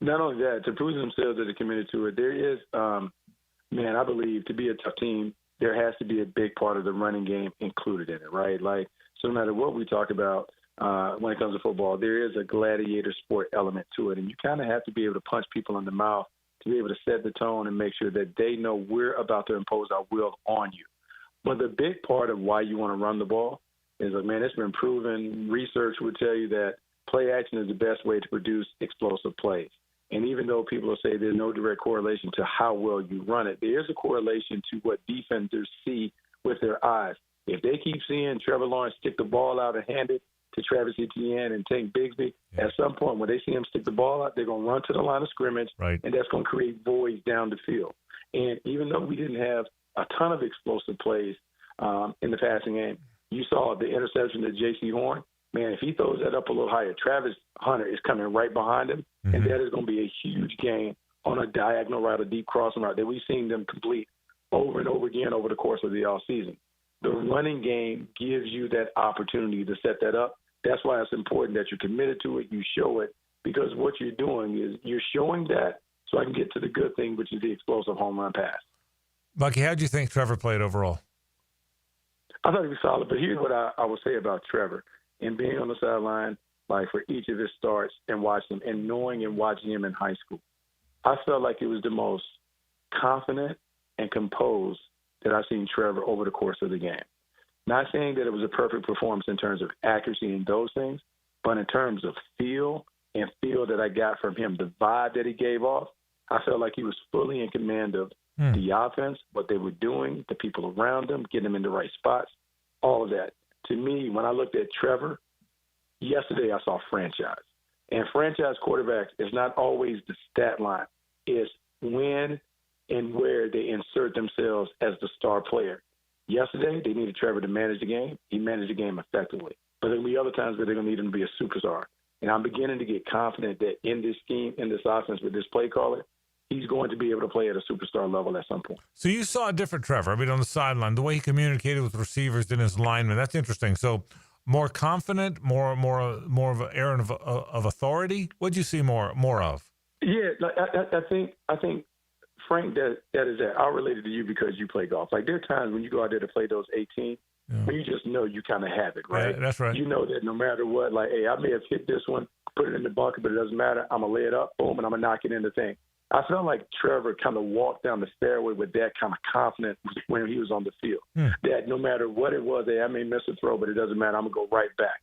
Not only that, to prove to themselves that they're committed to it, there is, I believe to be a tough team, there has to be a big part of the running game included in it, right? Like, so no matter what we talk about when it comes to football, there is a gladiator sport element to it, and you kind of have to be able to punch people in the mouth to be able to set the tone and make sure that they know we're about to impose our will on you. But the big part of why you want to run the ball is, like, man, it's been proven. Research would tell you that play action is the best way to produce explosive plays. And even though people will say there's no direct correlation to how well you run it, there is a correlation to what defenders see with their eyes. If they keep seeing Trevor Lawrence stick the ball out and hand it to Travis Etienne and Tank Bigsby, at some point when they see him stick the ball out, they're going to run to the line of scrimmage, and that's going to create voids down the field. And even though we didn't have a ton of explosive plays in the passing game, you saw the interception to J.C. Horn. Man, if he throws that up a little higher, Travis Hunter is coming right behind him, and that is going to be a huge gain on a diagonal route, a deep crossing route that we've seen them complete over and over again over the course of the offseason. The running game gives you that opportunity to set that up. That's why it's important that you're committed to it, you show it, because what you're doing is you're showing that so I can get to the good thing, which is the explosive home run pass. Bucky, how do you think Trevor played overall? I thought he was solid, but here's what I will say about Trevor. And being on the sideline, like for each of his starts and watching him and knowing and watching him in high school, I felt like it was the most confident and composed that I've seen Trevor over the course of the game. Not saying that it was a perfect performance in terms of accuracy and those things, but in terms of feel that I got from him, the vibe that he gave off, I felt like he was fully in command of the offense, what they were doing, the people around him, getting them in the right spots, all of that. To me, when I looked at Trevor, yesterday I saw franchise. And franchise quarterbacks is not always the stat line. It's when and where they insert themselves as the star player. Yesterday, they needed Trevor to manage the game. He managed the game effectively. But there'll be other times where they're going to need him to be a superstar. And I'm beginning to get confident that in this scheme, in this offense with this play caller, he's going to be able to play at a superstar level at some point. So you saw a different Trevor. I mean, on the sideline, the way he communicated with receivers and his linemen, that's interesting. So more confident, more of an air of authority. What'd you see more of? Yeah, I think Frank, that is that. I'll relate it to you because you play golf. Like there are times when you go out there to play those 18, when you just know you kind of have it, right? Yeah, that's right. You know that no matter what, like, hey, I may have hit this one, put it in the bunker, but it doesn't matter. I'm going to lay it up, boom, and I'm going to knock it in the thing. I felt like Trevor kind of walked down the fairway with that kind of confidence when he was on the field. That no matter what it was, hey, I may miss a throw, but it doesn't matter. I'm going to go right back.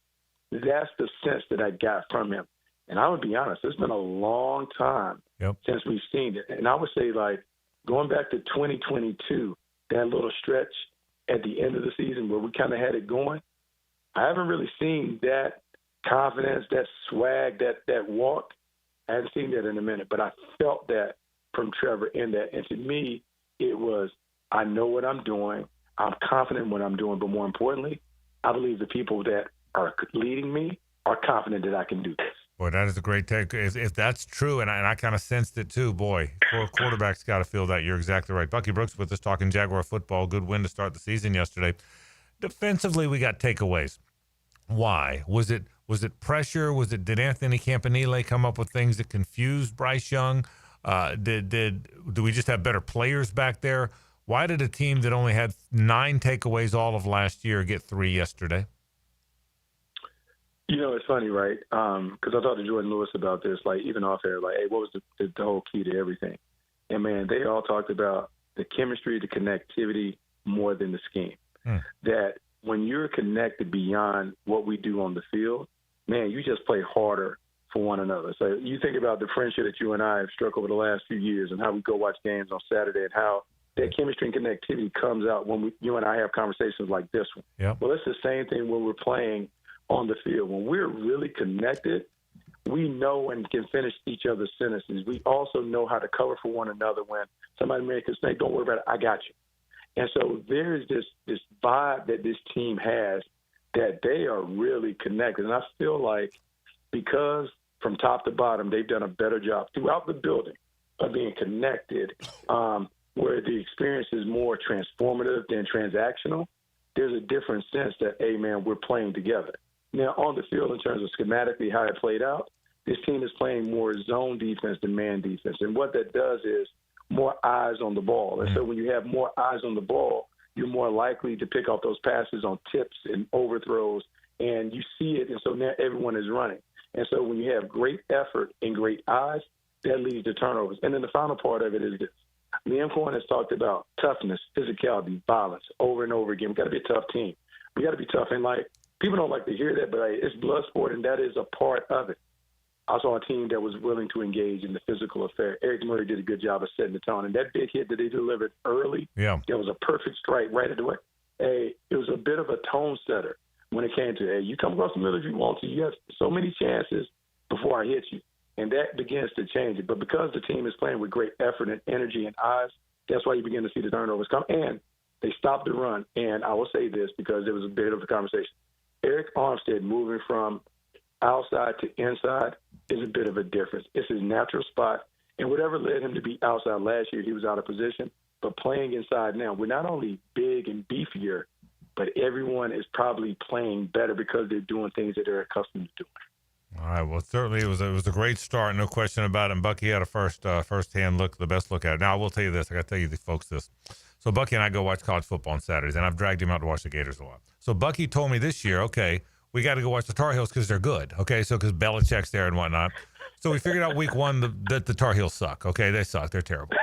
That's the sense that I got from him. And I would be honest, it's been a long time since we've seen it. And I would say, like, going back to 2022, that little stretch at the end of the season where we kind of had it going, I haven't really seen that confidence, that swag, that walk. I haven't seen that in a minute, but I felt that from Trevor in that. And to me, it was, I know what I'm doing. I'm confident in what I'm doing. But more importantly, I believe the people that are leading me are confident that I can do this. Boy, that is a great take. If that's true, and I kind of sensed it too, boy, quarterback's got to feel that. You're exactly right. Bucky Brooks with us talking Jaguar football. Good win to start the season yesterday. Defensively, we got takeaways. Why? Was it pressure? Did Anthony Campanile come up with things that confused Bryce Young? Do we just have better players back there? Why did a team that only had 9 takeaways all of last year get 3 yesterday? You know, it's funny, right? Because I talked to Jordan Lewis about this, like even off air, like, hey, what was the whole key to everything? And, man, they all talked about the chemistry, the connectivity more than the scheme. That when you're connected beyond what we do on the field, man, you just play harder for one another. So you think about the friendship that you and I have struck over the last few years and how we go watch games on Saturday and how that chemistry and connectivity comes out when you and I have conversations like this one. Yep. Well, it's the same thing when we're playing on the field. When we're really connected, we know and can finish each other's sentences. We also know how to cover for one another when somebody makes a mistake. Don't worry about it. I got you. And so there's this vibe that this team has that they are really connected. And I feel like because from top to bottom, they've done a better job throughout the building of being connected, where the experience is more transformative than transactional. There's a different sense that, hey, man, we're playing together. Now, on the field, in terms of schematically how it played out, this team is playing more zone defense than man defense. And what that does is more eyes on the ball. And so when you have more eyes on the ball, you're more likely to pick off those passes on tips and overthrows, and you see it, and so now everyone is running. And so when you have great effort and great eyes, that leads to turnovers. And then the final part of it is this. Liam Cohen has talked about toughness, physicality, violence over and over again. We've got to be a tough team. We got to be tough. And, like, people don't like to hear that, but it's blood sport, and that is a part of it. I saw a team that was willing to engage in the physical affair. Eric Murray did a good job of setting the tone. And that big hit that they delivered early, that was a perfect strike right at the way. Hey, it was a bit of a tone setter when it came to, hey, you come across the middle if you want to. You have so many chances before I hit you. And that begins to change it. But because the team is playing with great effort and energy and eyes, that's why you begin to see the turnovers come. And they stopped the run. And I will say this because there was a bit of a conversation. Eric Armstead moving from outside to inside is a bit of a difference. It's his natural spot. And whatever led him to be outside last year, he was out of position. But playing inside now, we're not only big and beefier, but everyone is probably playing better because they're doing things that they're accustomed to doing. All right. Well, certainly it was a great start, no question about it. And Bucky had a first-hand look, the best look at it. Now, I will tell you this. I got to tell you, folks, this. So Bucky and I go watch college football on Saturdays, and I've dragged him out to watch the Gators a lot. So Bucky told me this year, okay, we got to go watch the Tar Heels because they're good, okay? So because Belichick's there and whatnot. So we figured out week one that the Tar Heels suck, okay? They suck. They're terrible.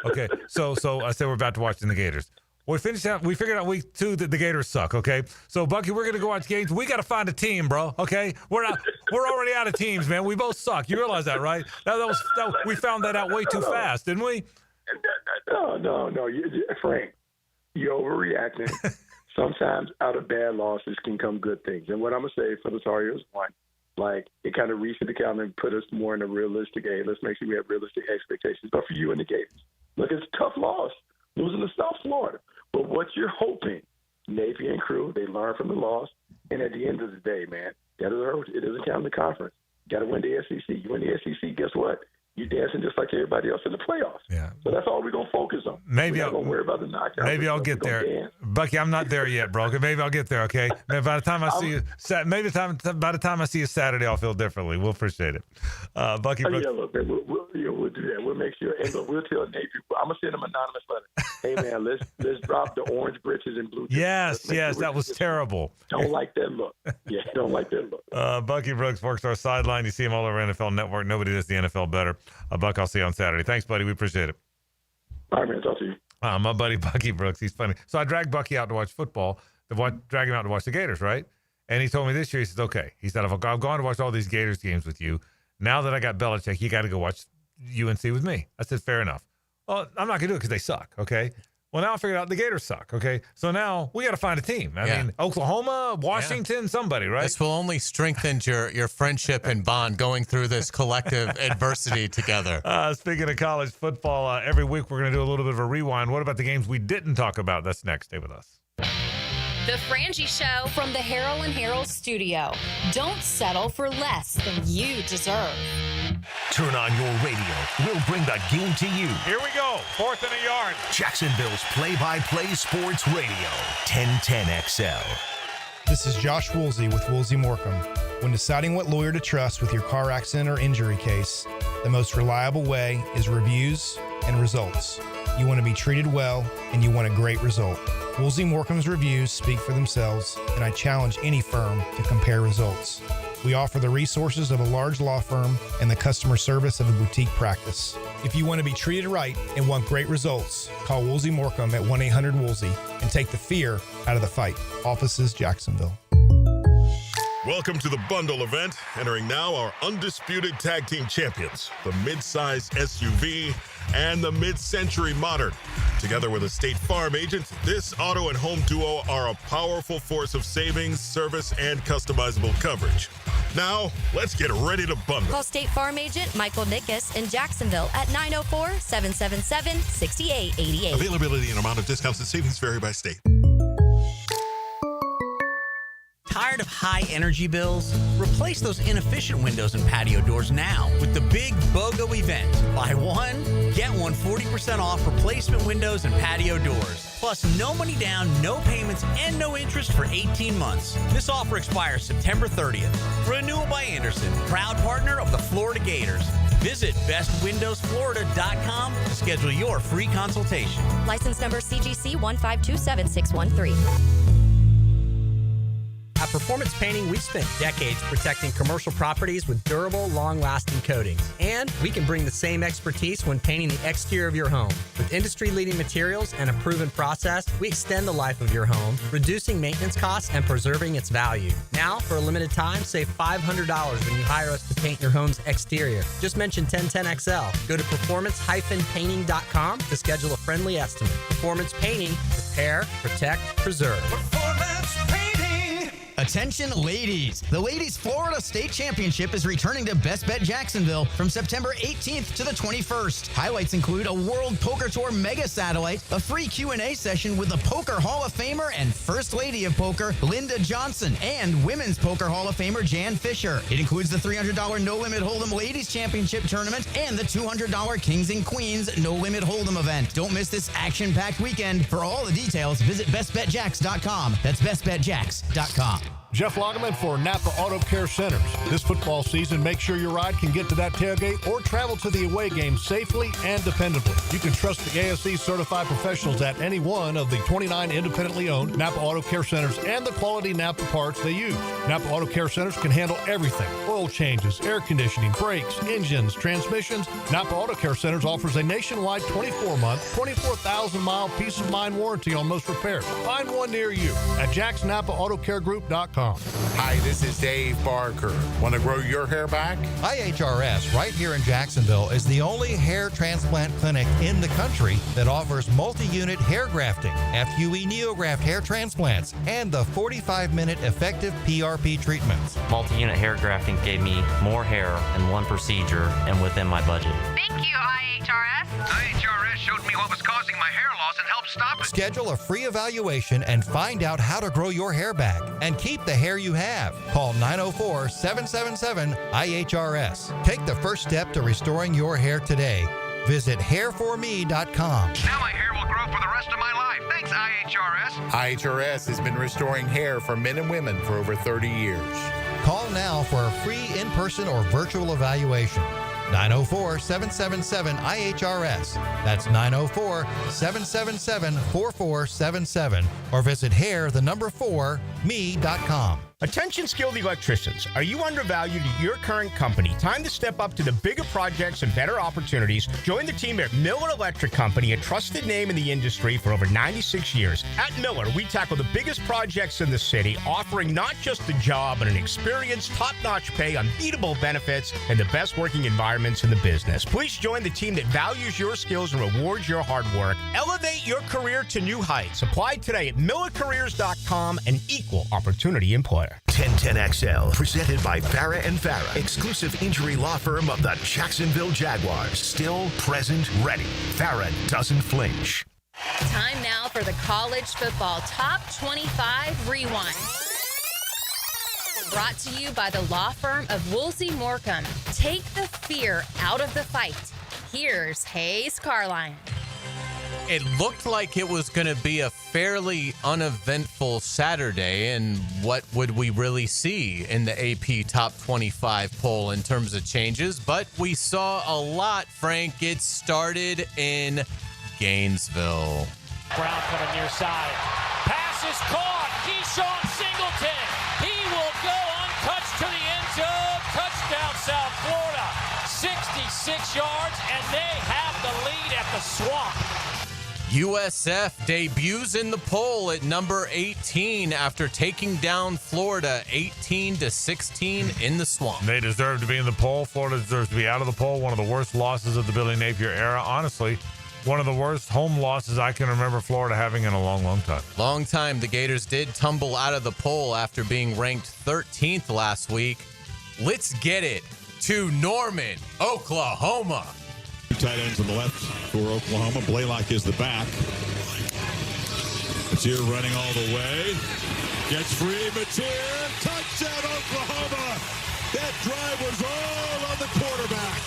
Okay. So I said we're about to watch the Gators. We figured out week 2 that the Gators suck, okay? So, Bucky, we're going to go watch games. We got to find a team, bro, okay? We're already out of teams, man. We both suck. You realize that, right? We found that out way too fast, didn't we? No. Frank, you're overreacting. Sometimes out of bad losses can come good things. And what I'm going to say for the Tar Heels, one, like, it kind of reached the calendar and put us more in a realistic, hey, let's make sure we have realistic expectations. But for you and the Gators, look, it's a tough loss, losing to South Florida. But what you're hoping, Napier and crew, they learn from the loss. And at the end of the day, man, it doesn't count in the conference. You got to win the SEC. You win the SEC, guess what? You're dancing just like everybody else in the playoffs. Yeah. So that's all we're going to focus on. Maybe We're not going to worry about the knockout. Maybe I'll get there. Bucky, I'm not there yet, bro. Maybe I'll get there, okay? Maybe by the time I see you, by the time I see you Saturday, I'll feel differently. We'll appreciate it. Bucky Brooks. Yeah, look, man, we'll do that. We'll make sure. And look, we'll tell Napier. I'm going to send him an anonymous letter. Hey, man, let's drop the orange britches and blue. Yes, that was terrible. Don't like that look. Yeah, don't like that look. Bucky Brooks works our sideline. You see him all over NFL Network. Nobody does the NFL better. Buck, I'll see you on Saturday. Thanks, buddy. We appreciate it. All right, man. Talk to you. My buddy Bucky Brooks. He's funny. So I dragged Bucky out to watch football. Drag him out to watch the Gators, right? And he told me this year, he says, okay. He said, I've gone to watch all these Gators games with you. Now that I got Belichick, you got to go watch UNC with me. I said, fair enough. Well, I'm not going to do it because they suck, okay? Well, now I figured out the Gators suck, okay? So now we got to find a team. I mean, Oklahoma, Washington, somebody, right? This will only strengthen your friendship and bond going through this collective adversity together. Speaking of college football, every week we're going to do a little bit of a rewind. What about the games we didn't talk about? That's next. Stay with us. The Frangie Show from the Harrell and Harrell studio. Don't settle for less than you deserve. Turn on your radio. We'll bring the game to you. Here we go. 4th and a yard. Jacksonville's play-by-play sports radio. 1010XL. This is Josh Woolsey with Woolsey Morecambe. When deciding what lawyer to trust with your car accident or injury case, the most reliable way is reviews and results. You want to be treated well, and you want a great result. Woolsey Morecambe's reviews speak for themselves, and I challenge any firm to compare results. We offer the resources of a large law firm and the customer service of a boutique practice. If you want to be treated right and want great results, call Woolsey Morecambe at 1-800-WOOLSEY and take the fear out of the fight. Offices, Jacksonville. Welcome to the bundle event. Entering now our undisputed tag team champions, the mid-size SUV and the mid-century modern. Together with a State Farm agent, this auto and home duo are a powerful force of savings, service, and customizable coverage. Now, let's get ready to bundle. Call State Farm agent Michael Nickus in Jacksonville at 904-777-6888. Availability and amount of discounts and savings vary by state. Tired of high energy bills? Replace those inefficient windows and patio doors now with the big BOGO event. Buy one, get one 40% off replacement windows and patio doors. Plus, no money down, no payments, and no interest for 18 months. This offer expires September 30th. Renewal by Anderson, proud partner of the Florida Gators. Visit bestwindowsflorida.com to schedule your free consultation. License number CGC 1527613. At Performance Painting, we've spent decades protecting commercial properties with durable, long-lasting coatings. And we can bring the same expertise when painting the exterior of your home. With industry-leading materials and a proven process, we extend the life of your home, reducing maintenance costs and preserving its value. Now, for a limited time, save $500 when you hire us to paint your home's exterior. Just mention 1010XL. Go to performance-painting.com to schedule a friendly estimate. Performance Painting. Repair, protect, preserve. Performance Painting. Attention ladies, the Ladies Florida State Championship is returning to Best Bet Jacksonville from September 18th to the 21st. Highlights include a World Poker Tour Mega Satellite, a free Q&A session with the Poker Hall of Famer and First Lady of Poker, Linda Johnson, and Women's Poker Hall of Famer, Jan Fisher. It includes the $300 No Limit Hold'em Ladies Championship Tournament and the $200 Kings and Queens No Limit Hold'em event. Don't miss this action-packed weekend. For all the details, visit bestbetjacks.com. That's bestbetjacks.com. Jeff Lagerman for Napa Auto Care Centers. This football season, make sure your ride can get to that tailgate or travel to the away game safely and dependably. You can trust the ASE certified professionals at any one of the 29 independently owned Napa Auto Care Centers and the quality Napa parts they use. Napa Auto Care Centers can handle everything: oil changes, air conditioning, brakes, engines, transmissions. Napa Auto Care Centers offers a nationwide 24-month, 24,000-mile peace of mind warranty on most repairs. Find one near you at jacksnapaAutoCareGroup.com. Hi, this is Dave Barker. Want to grow your hair back? IHRS right here in Jacksonville is the only hair transplant clinic in the country that offers multi-unit hair grafting, FUE Neograft hair transplants, and the 45-minute effective PRP treatments. Multi-unit hair grafting gave me more hair in one procedure and within my budget. Thank you, IHRS. IHRS showed me what was causing my hair loss and helped stop it. Schedule a free evaluation and find out how to grow your hair back and keep the hair you have. Call 904-777-IHRS. Take the first step to restoring your hair today. Visit hairforme.com. Now my hair will grow for the rest of my life. Thanks, IHRS. IHRS has been restoring hair for men and women for over 30 years. Call now for a free in-person or virtual evaluation. 904-777-IHRS. That's 904-777-4477. Or visit hair4me.com. Attention skilled electricians. Are you undervalued at your current company? Time to step up to the bigger projects and better opportunities. Join the team at Miller Electric Company, a trusted name in the industry for over 96 years. At Miller, we tackle the biggest projects in the city, offering not just a job, but an experience, top-notch pay, unbeatable benefits, and the best working environments in the business. Please join the team that values your skills and rewards your hard work. Elevate your career to new heights. Apply today at millercareers.com, an equal opportunity employer. 1010XL, presented by Farah and Farah, exclusive injury law firm of the Jacksonville Jaguars. Still, present, ready. Farah doesn't flinch. Time now for the College Football Top 25 Rewind. Brought to you by the law firm of Woolsey Morecambe. Take the fear out of the fight. Here's Hayes Carline. It looked like it was going to be a fairly uneventful Saturday, and what would we really see in the AP Top 25 poll in terms of changes? But we saw a lot, Frank. It started in Gainesville. Brown coming near side. Pass is caught. Keyshawn Singleton. He will go untouched to the end zone. Touchdown, South Florida. 66 yards, and they have the lead at the Swamp. USF debuts in the poll at number 18 after taking down Florida 18-16 in the Swamp. They deserve to be in the poll. Florida deserves to be out of the poll. One of the worst losses of the Billy Napier era. Honestly, one of the worst home losses I can remember Florida having in a long, long time. Long time. The Gators did tumble out of the poll after being ranked 13th last week. Let's get it to Norman, Oklahoma. Two tight ends on the left for Oklahoma. Blaylock is the back. Napier running all the way. Gets free. Napier. Touchdown, Oklahoma. That drive was all on the quarterback.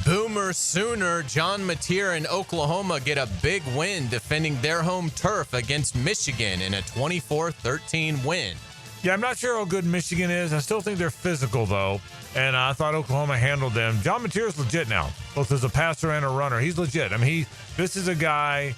Boomer Sooner, John Napier and Oklahoma get a big win defending their home turf against Michigan in a 24-13 win. Yeah, I'm not sure how good Michigan is. I still think they're physical, though, and I thought Oklahoma handled them. John Mateer's legit now, both as a passer and a runner. He's legit. I mean, this is a guy,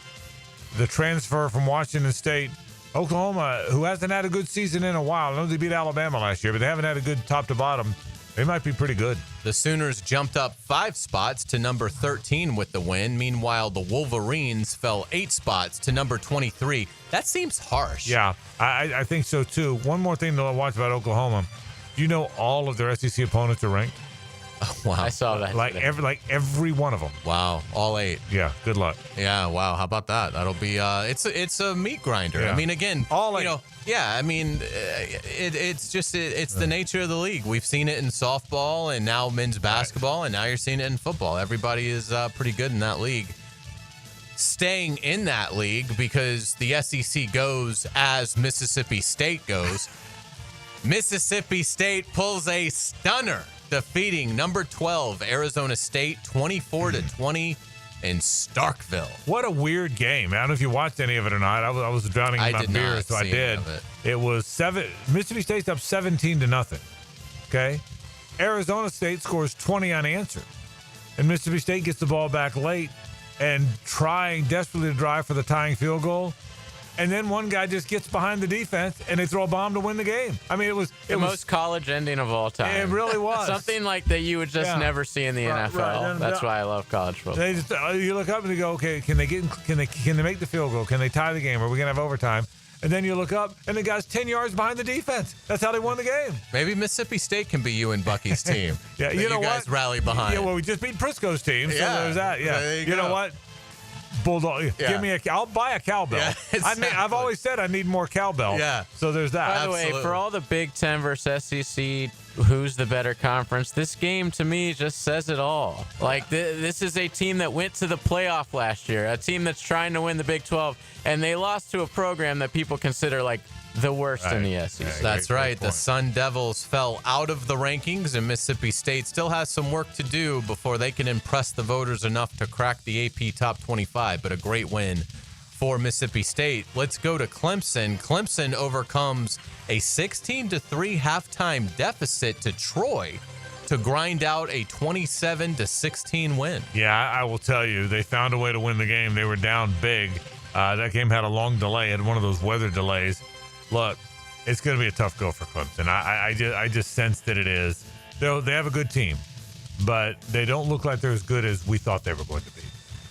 the transfer from Washington State, Oklahoma, who hasn't had a good season in a while. I know they beat Alabama last year, but they haven't had a good top to bottom. They might be pretty good. The Sooners jumped up 5 spots to number 13 with the win. Meanwhile, the Wolverines fell 8 spots to number 23. That seems harsh. Yeah, I think so, too. One more thing to watch about Oklahoma. Do you know all of their SEC opponents are ranked? Oh, wow. I saw that. Like every one of them. Wow, all 8. Yeah, good luck. Yeah, wow. How about that? That'll be it's a meat grinder. Yeah. I mean, again, all 8. Yeah, I mean, it's the nature of the league. We've seen it in softball and now men's basketball, and now you're seeing it in football. Everybody is pretty good in that league. Staying in that league because the SEC goes as Mississippi State goes. Mississippi State pulls a stunner, defeating number 12 Arizona State 24-20 in Starkville. What a weird game. I don't know if you watched any of it or not. I was drowning in my beer, so I did. It was Mississippi State's up 17-0. Okay? Arizona State scores 20 unanswered. And Mississippi State gets the ball back late and trying desperately to drive for the tying field goal. And then one guy just gets behind the defense, and they throw a bomb to win the game. I mean, it was the most college ending of all time. It really was. Something like that you would just never see in the NFL. Right. That's why I love college football. They just, you look up and you go, okay, can they make the field goal? Can they tie the game? Are we gonna have overtime? And then you look up, and the guy's 10 yards behind the defense. That's how they won the game. Maybe Mississippi State can be you and Bucky's team. Yeah, you know what? You guys rally behind. Yeah, well, we just beat Prisco's team, so there's that. Yeah, there you know what? Bulldog, give me I'll buy a cowbell. Yeah, exactly. I've always said I need more cowbell. Yeah. So there's that. By the way, for all the Big Ten versus SEC, who's the better conference? This game to me just says it all. Like this is a team that went to the playoff last year, a team that's trying to win the Big 12, and they lost to a program that people consider like the worst in the SEC. Yeah, that's right. The Sun Devils fell out of the rankings, and Mississippi State still has some work to do before they can impress the voters enough to crack the AP Top 25, but a great win for Mississippi State. Let's go to Clemson. Clemson overcomes a 16-3 halftime deficit to Troy to grind out a 27-16 win. Yeah, I will tell you, they found a way to win the game. They were down big. That game had a long delay, had one of those weather delays. Look, it's going to be a tough go for Clemson. I just sense that it is. They have a good team, but they don't look like they're as good as we thought they were going to be.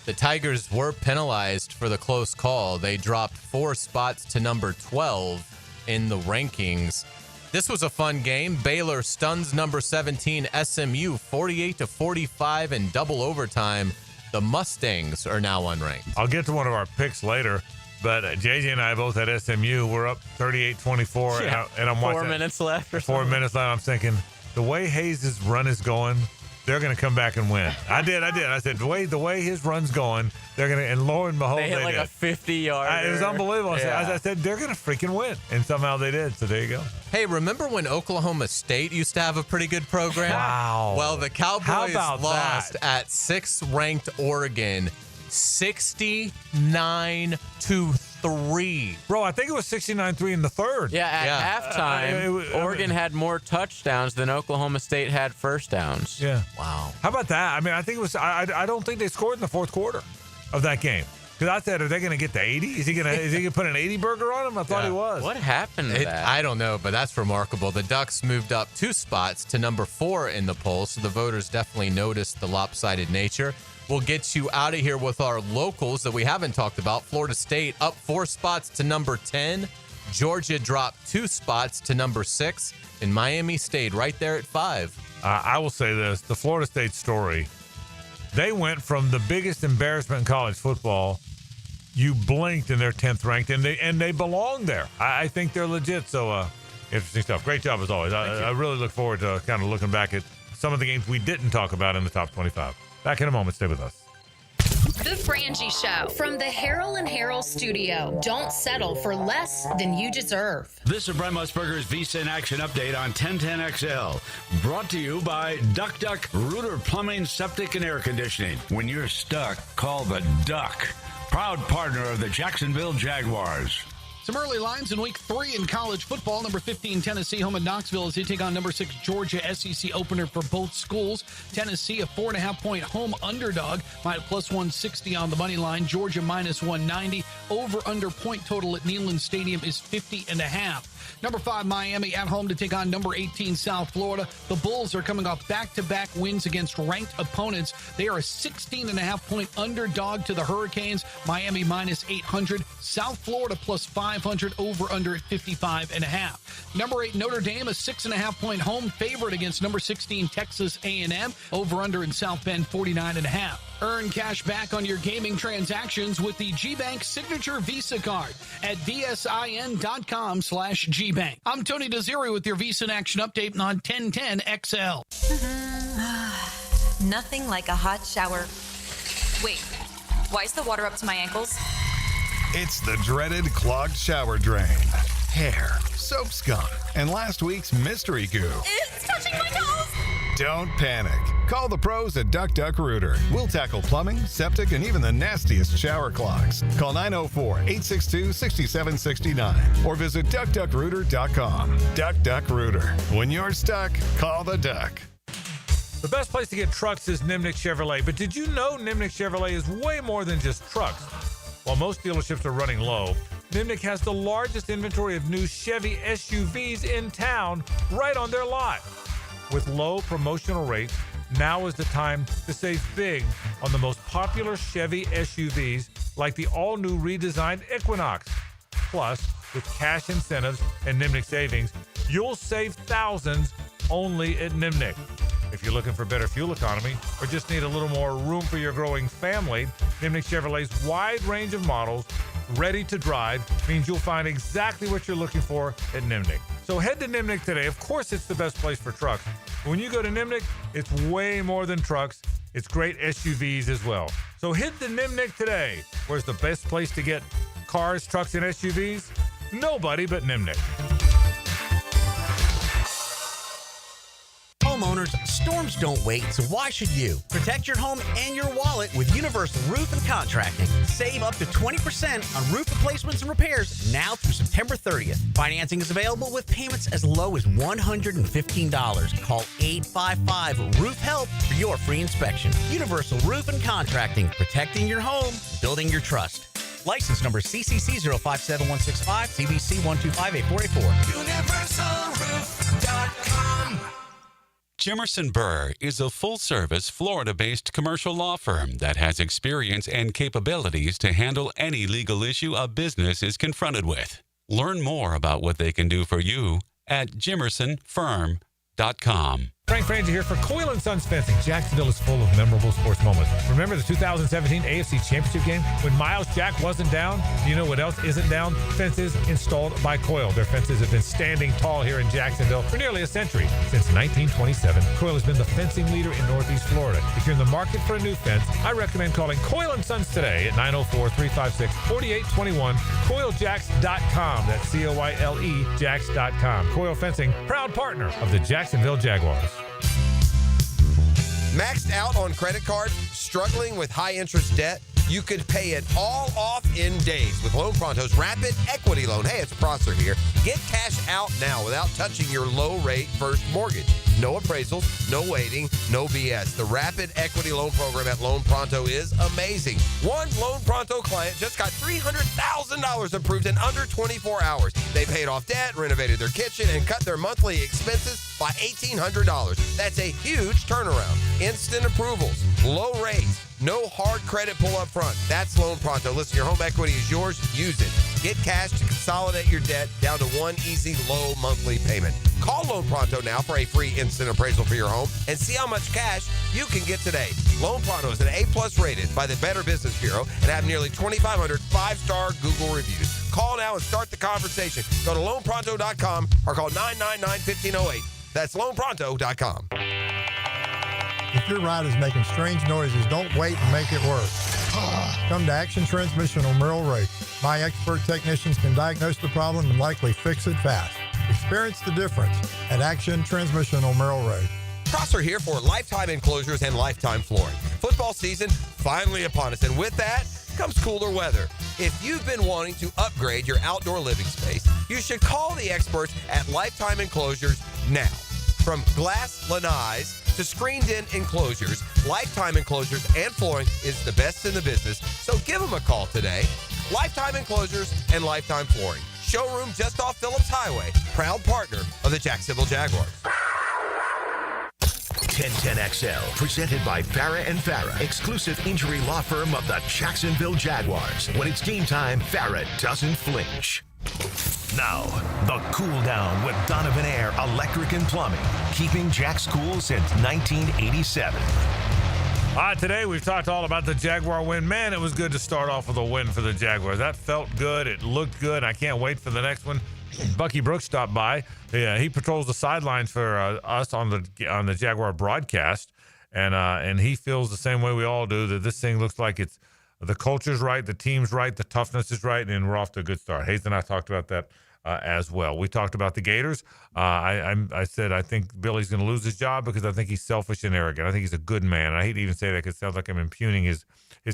The Tigers were penalized for the close call. They dropped 4 spots to number 12 in the rankings. This was a fun game. Baylor stuns number 17 SMU 48-45 in double overtime. The Mustangs are now unranked. I'll get to one of our picks later. But JJ and I both had SMU. We're up 38-24, and I'm watching. 4 minutes left or 4 minutes left. I'm thinking, the way Hayes' run is going, they're going to come back and win. I did. I said, the way his run's going, they're going to, and lo and behold, They hit like did. a 50-yard. It was unbelievable. I said, they're going to freaking win. And somehow they did. So there you go. Hey, remember when Oklahoma State used to have a pretty good program? Wow. Well, the Cowboys about lost that? at 6th-ranked Oregon 69-3. Bro, I think it was 69-3 in the third. Yeah, at halftime, Oregon had more touchdowns than Oklahoma State had first downs. Yeah. Wow. How about that? I mean, I think it was. I don't think they scored in the fourth quarter of that game. Because I said, are they going to get to 80? Is he going to put an 80 burger on him? I thought he was. What happened to that? I don't know, but that's remarkable. The Ducks moved up 2 spots to number 4 in the poll, so the voters definitely noticed the lopsided nature. We'll get you out of here with our locals that we haven't talked about. Florida State up 4 spots to number 10. Georgia dropped 2 spots to number 6. And Miami stayed right there at 5. I will say this. The Florida State story, they went from the biggest embarrassment in college football. You blinked and they're 10th ranked, and they belong there. I think they're legit. So interesting stuff. Great job as always. I really look forward to kind of looking back at some of the games we didn't talk about in the top 25. Back in a moment. Stay with us. The Frangie Show from the Harrell and Harrell studio. Don't settle for less than you deserve. This is Brent Musburger's Visa in Action update on 1010XL. Brought to you by Duck Duck Rooter Plumbing, Septic, and Air Conditioning. When you're stuck, call the Duck. Proud partner of the Jacksonville Jaguars. Some early lines in Week 3 in college football. Number 15, Tennessee, home in Knoxville as they take on number 6, Georgia, SEC opener for both schools. Tennessee, a 4.5-point home underdog, plus 160 on the money line. Georgia, minus 190. Over-under point total at Neyland Stadium is 50.5. Number 5, Miami at home to take on number 18, South Florida. The Bulls are coming off back-to-back wins against ranked opponents. They are a 16.5-point underdog to the Hurricanes. Miami minus 800. South Florida plus 500. Over-under at 55.5. Number 8, Notre Dame, a 6.5-point home favorite against number 16, Texas A&M. Over-under in South Bend, 49.5. Earn cash back on your gaming transactions with the GBank Signature Visa Card at vsin.com/GBank. I'm Tony Desiri with your Visa in Action update on 1010XL. Nothing like a hot shower. Wait, why is the water up to my ankles? It's the dreaded clogged shower drain. Hair, soap scum, and last week's mystery goo. It's touching my toes! Don't panic. Call the pros at Duck Duck Rooter. We'll tackle plumbing, septic, and even the nastiest shower clogs. Call 904-862-6769 or visit duckduckrooter.com. Duck Duck Rooter. When you're stuck, call the Duck. The best place to get trucks is Nimnick Chevrolet. But did you know Nimnick Chevrolet is way more than just trucks? While most dealerships are running low, Nimnick has the largest inventory of new Chevy SUVs in town right on their lot. With low promotional rates, now is the time to save big on the most popular Chevy SUVs like the all-new redesigned Equinox. Plus, with cash incentives and Nimnick savings, you'll save thousands only at Nimnick. If you're looking for better fuel economy or just need a little more room for your growing family, Nimnick Chevrolet's wide range of models ready to drive means you'll find exactly what you're looking for at Nimnick. So head to Nimnick today. Of course, it's the best place for trucks. When you go to Nimnick, it's way more than trucks. It's great SUVs as well. So hit the Nimnick today. Where's the best place to get cars, trucks, and SUVs? Nobody but Nimnick. Homeowners, storms don't wait, so why should you? Protect your home and your wallet with Universal Roof and Contracting. Save up to 20% on roof replacements and repairs now through September 30th. Financing is available with payments as low as $115. Call 855-ROOF-HELP for your free inspection. Universal Roof and Contracting, protecting your home, building your trust. License number CCC 057165, CBC 1258484. UniversalRoof.com. Jimerson Burr is a full-service, Florida-based commercial law firm that has experience and capabilities to handle any legal issue a business is confronted with. Learn more about what they can do for you at jimersonfirm.com. Frank Frangie here for Coyle & Sons Fencing. Jacksonville is full of memorable sports moments. Remember the 2017 AFC Championship game when Miles Jack wasn't down? You know what else isn't down? Fences installed by Coyle. Their fences have been standing tall here in Jacksonville for nearly a century. Since 1927, Coyle has been the fencing leader in Northeast Florida. If you're in the market for a new fence, I recommend calling Coyle & Sons today at 904-356-4821, CoyleJacks.com. That's C-O-Y-L-E, Jacks.com. Coyle Fencing, proud partner of the Jacksonville Jaguars. Maxed out on credit cards, struggling with high interest debt? You could pay it all off in days with Loan Pronto's Rapid Equity Loan. Hey, it's Prosser here. Get cash out now without touching your low-rate first mortgage. No appraisals, no waiting, no BS. The Rapid Equity Loan Program at Loan Pronto is amazing. One Loan Pronto client just got $300,000 approved in under 24 hours. They paid off debt, renovated their kitchen, and cut their monthly expenses by $1,800. That's a huge turnaround. Instant approvals, low rates, no hard credit pull up front. That's Loan Pronto. Listen, your home equity is yours. Use it. Get cash to consolidate your debt down to one easy, low monthly payment. Call Loan Pronto now for a free instant appraisal for your home and see how much cash you can get today. Loan Pronto is an A+ rated by the Better Business Bureau and have nearly 2,500 five-star Google reviews. Call now and start the conversation. Go to loanpronto.com or call 999-1508. That's loanpronto.com. If your ride is making strange noises, don't wait and make it worse. Come to Action Transmission on Merrill Road. My expert technicians can diagnose the problem and likely fix it fast. Experience the difference at Action Transmission on Merrill Road. Prosser here for Lifetime Enclosures and Lifetime Flooring. Football season finally upon us, and with that comes cooler weather. If you've been wanting to upgrade your outdoor living space, you should call the experts at Lifetime Enclosures now. From glass lanais to screened-in enclosures, Lifetime Enclosures and Flooring is the best in the business, so give them a call today. Lifetime Enclosures and Lifetime Flooring. Showroom just off Phillips Highway. Proud partner of the Jacksonville Jaguars. 1010XL, presented by Farah and Farah, exclusive injury law firm of the Jacksonville Jaguars. When it's game time, Farah doesn't flinch. Now, the cool down with Donovan Air Electric and Plumbing, keeping Jack's cool since 1987. Today we've talked all about the Jaguar win. Man, it was good to start off with a win for the Jaguars. That felt good. It looked good. I can't wait for the next one. Bucky Brooks stopped by. Yeah, he patrols the sidelines for us on the Jaguar broadcast, and he feels the same way we all do, that this thing looks like it's the culture's right, the team's right, the toughness is right, and we're off to a good start. Hayes and I talked about that as well. We talked about the Gators. I said I think Billy's going to lose his job because I think he's selfish and arrogant. I think he's a good man. I hate to even say that because it sounds like I'm impugning his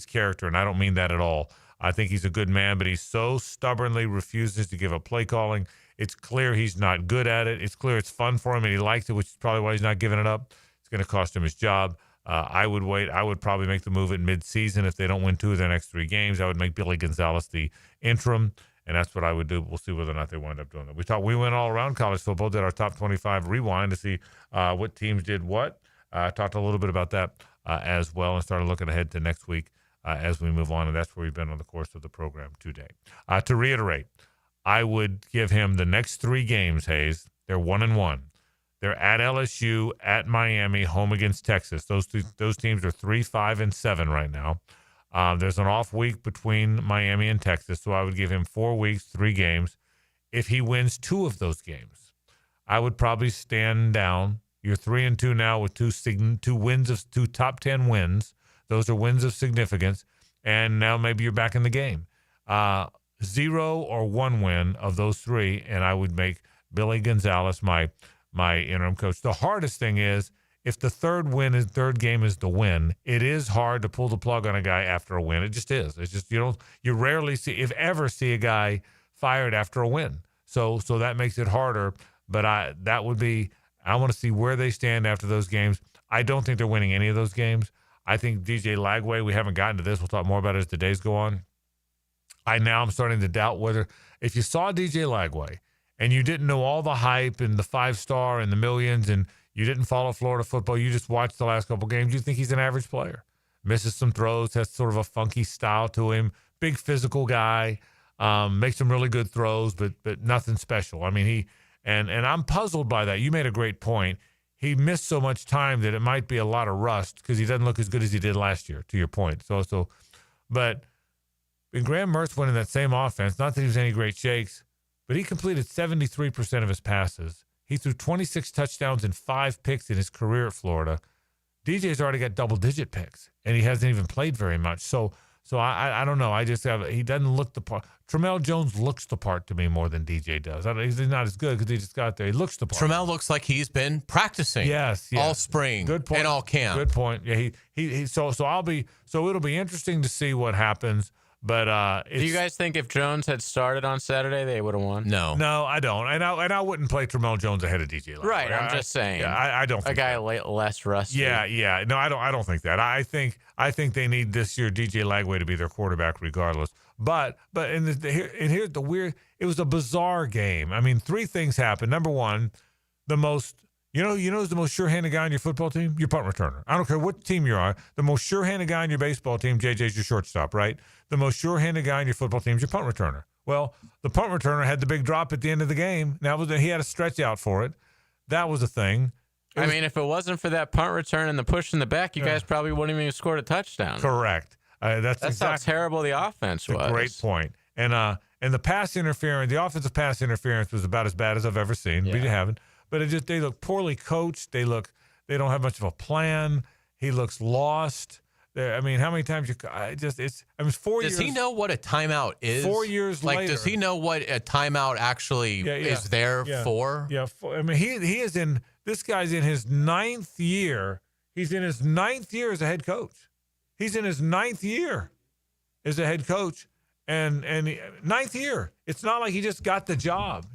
character, and I don't mean that at all. I think he's a good man, but he so stubbornly refuses to give up play calling. It's clear he's not good at it. It's clear it's fun for him, and he likes it, which is probably why he's not giving it up. It's going to cost him his job. I would wait. I would probably make the move at midseason if they don't win 2 of their next 3 games. I would make Billy Gonzalez the interim, and that's what I would do. We'll see whether or not they wind up doing that. We went all around college football, did our top 25 rewind to see what teams did what. Talked a little bit about that as well, and started looking ahead to next week as we move on, and that's where we've been on the course of the program today. To reiterate, I would give him the next 3 games, Hayes. They're 1-1. They're at LSU, at Miami, home against Texas. Those teams are 3-5-7 right now. There's an off week between Miami and Texas, so I would give him 4 weeks, 3 games. If he wins 2 of those games, I would probably stand down. You're 3-2 now with 2 wins of 2 top 10 wins. Those are wins of significance, and now maybe you're back in the game. 0 or 1 win of those 3, and I would make Billy Gonzalez my interim coach. The hardest thing is if the third game is the win, it is hard to pull the plug on a guy after a win. It just is. It's just you rarely see, if ever, see a guy fired after a win. So that makes it harder. But I want to see where they stand after those games. I don't think they're winning any of those games. I think DJ Lagway, we haven't gotten to this. We'll talk more about it as the days go on. I'm starting to doubt whether, if you saw DJ Lagway and you didn't know all the hype and the 5-star and the millions, and you didn't follow Florida football, you just watched the last couple games, you think he's an average player. Misses some throws, has sort of a funky style to him, big physical guy, makes some really good throws, but nothing special. I mean, and I'm puzzled by that. You made a great point. he missed so much time that it might be a lot of rust because he doesn't look as good as he did last year, to your point. But when Graham Mertz went in that same offense, not that he was any great shakes, but he completed 73% of his passes. He threw 26 touchdowns and 5 picks in his career at Florida. DJ's already got double-digit picks, and he hasn't even played very much. So I don't know. He doesn't look the part. Tramel Jones looks the part to me more than DJ does. He's not as good because he just got there. He looks the part. Tramel looks like he's been practicing. Yes. All spring. Good point. And all camp. Good point. Yeah. So it'll be interesting to see what happens. But do you guys think if Jones had started on Saturday, they would have won? No, I don't, and I wouldn't play Tramel Jones ahead of DJ. Right, I'm just saying. Yeah, I don't think a guy less rusty. Yeah. No, I don't think that. I think they need this year DJ Lagway to be their quarterback regardless. But here's the weird. It was a bizarre game. I mean, 3 things happened. Number one, the most. You know who's the most sure-handed guy on your football team? Your punt returner. I don't care what team you are. The most sure-handed guy on your baseball team, JJ's your shortstop, right? The most sure-handed guy on your football team is your punt returner. Well, the punt returner had the big drop at the end of the game. Now he had a stretch out for it. That was a thing. I mean, if it wasn't for that punt return and the push in the back, you guys probably wouldn't even have scored a touchdown. Correct. That's how terrible the offense was. A great point. And the pass interference, the offensive pass interference was about as bad as I've ever seen. Yeah. We haven't. But they look poorly coached. They don't have much of a plan. He looks lost. I mean, how many times it's 4 years. Does he know what a timeout is? 4 years later. Does he know what a timeout actually is there for? Yeah. I mean, this guy's in his 9th year. He's in his 9th year as a head coach. He's in his 9th year as a head coach. And 9th year. It's not like he just got the job,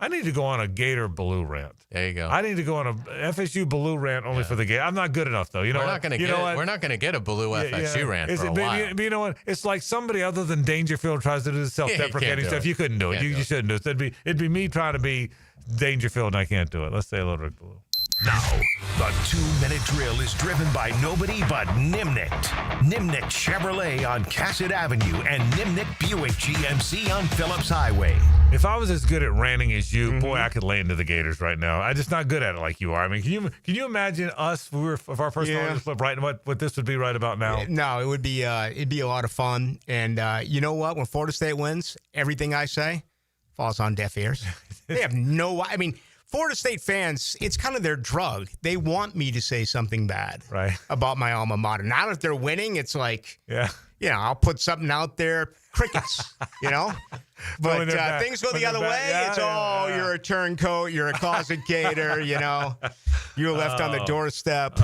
I need to go on a Gator Blue rant. There you go. I need to go on a FSU Blue rant only for the Gator. I'm not good enough though. We're not going to get a Blue FSU rant for a while. But you know what? It's like somebody other than Dangerfield tries to do the self-deprecating stuff. You couldn't do it. You shouldn't do it. It'd be me trying to be Dangerfield, and I can't do it. Let's say hello to Rick Blue. Now, the 2-minute drill is driven by nobody but Nimnicht. Nimnicht Chevrolet on Cassett Avenue and Nimnicht Buick GMC on Phillips Highway. If I was as good at ranting as you, boy, I could lay into the Gators right now. I'm just not good at it like you are. I mean, can you imagine us if our personalities flip right and what this would be right about now? No, it would be it'd be a lot of fun. And you know what? When Florida State wins, everything I say falls on deaf ears. They have Florida State fans, it's kind of their drug. They want me to say something bad about my alma mater. Now that they're winning, it's like, I'll put something out there, crickets, But things go the other way. You're a turncoat, you're a closet gator, you're left on the doorstep.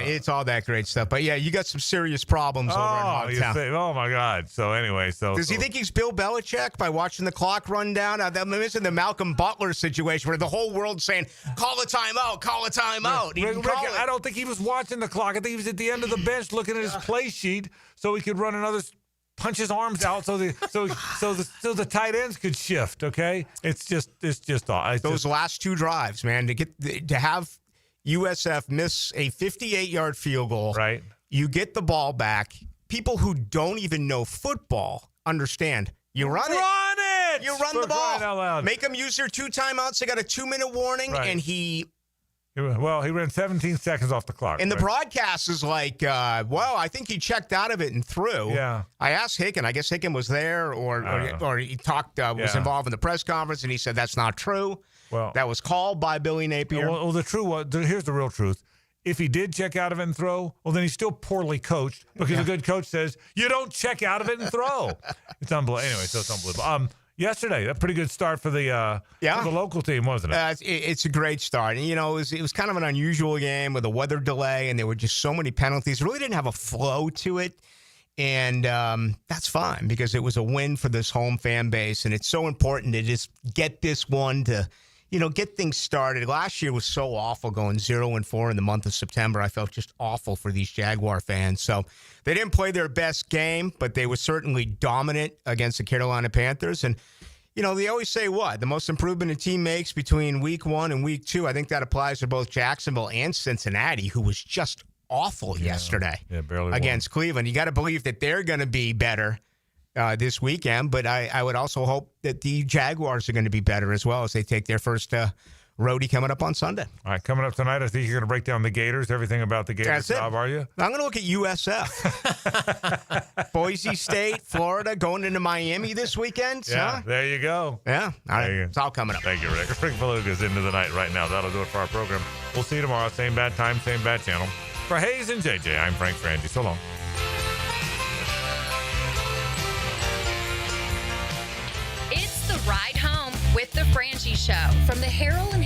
It's all that great stuff. But yeah, you got some serious problems over in Hogtown. Oh my God. So anyway, does he think he's Bill Belichick by watching the clock run down? I'm missing the Malcolm Butler situation where the whole world's saying, call a timeout, call a timeout. Rick, I don't think he was watching the clock. I think he was at the end of the bench looking at his play sheet so he could run another punch his arms out so the tight ends could shift. Okay, it's just those last 2 drives, man, to have USF miss a 58-yard field goal. Right, you get the ball back. People who don't even know football understand. You run it. You run the ball. Make them use their 2 timeouts. They got a 2-minute warning, and he ran 17 seconds off the clock. And the broadcast is like, I think he checked out of it and threw. Yeah. I asked Hicken. I guess Hicken was there or he talked, was involved in the press conference, and he said that's not true. Well, that was called by Billy Napier. Well, here's the real truth. If he did check out of it and throw, well, then he's still poorly coached because a good coach says, you don't check out of it and throw. It's unbelievable. Anyway, so it's unbelievable. Yesterday, a pretty good start for the local team, wasn't it? It's a great start. And, it was kind of an unusual game with a weather delay, and there were just so many penalties. It really didn't have a flow to it. And that's fine because it was a win for this home fan base, and it's so important to just get this one to get things started. Last year was so awful going 0-4 in the month of September. I felt just awful for these Jaguar fans. So they didn't play their best game, but they were certainly dominant against the Carolina Panthers. And, they always say the most improvement a team makes between week 1 and week 2. I think that applies to both Jacksonville and Cincinnati, who was just awful yesterday against Cleveland. You got to believe that they're going to be better this weekend, but I would also hope that the Jaguars are going to be better as well as they take their first roadie coming up on Sunday. All right, coming up tonight, I think you're going to break down the Gators, everything about the Gators That's it. job, are you? I'm going to look at USF. Boise State, Florida, going into Miami this weekend. Yeah, huh? there you go. Yeah, all right. It's all coming up. Thank you, Rick. Rick Beluga's into the night right now. That'll do it for our program. We'll see you tomorrow. Same bad time, same bad channel. For Hayes and JJ, I'm Frank Frangie. So long. It's the ride home with the Frangie Show from the Herald and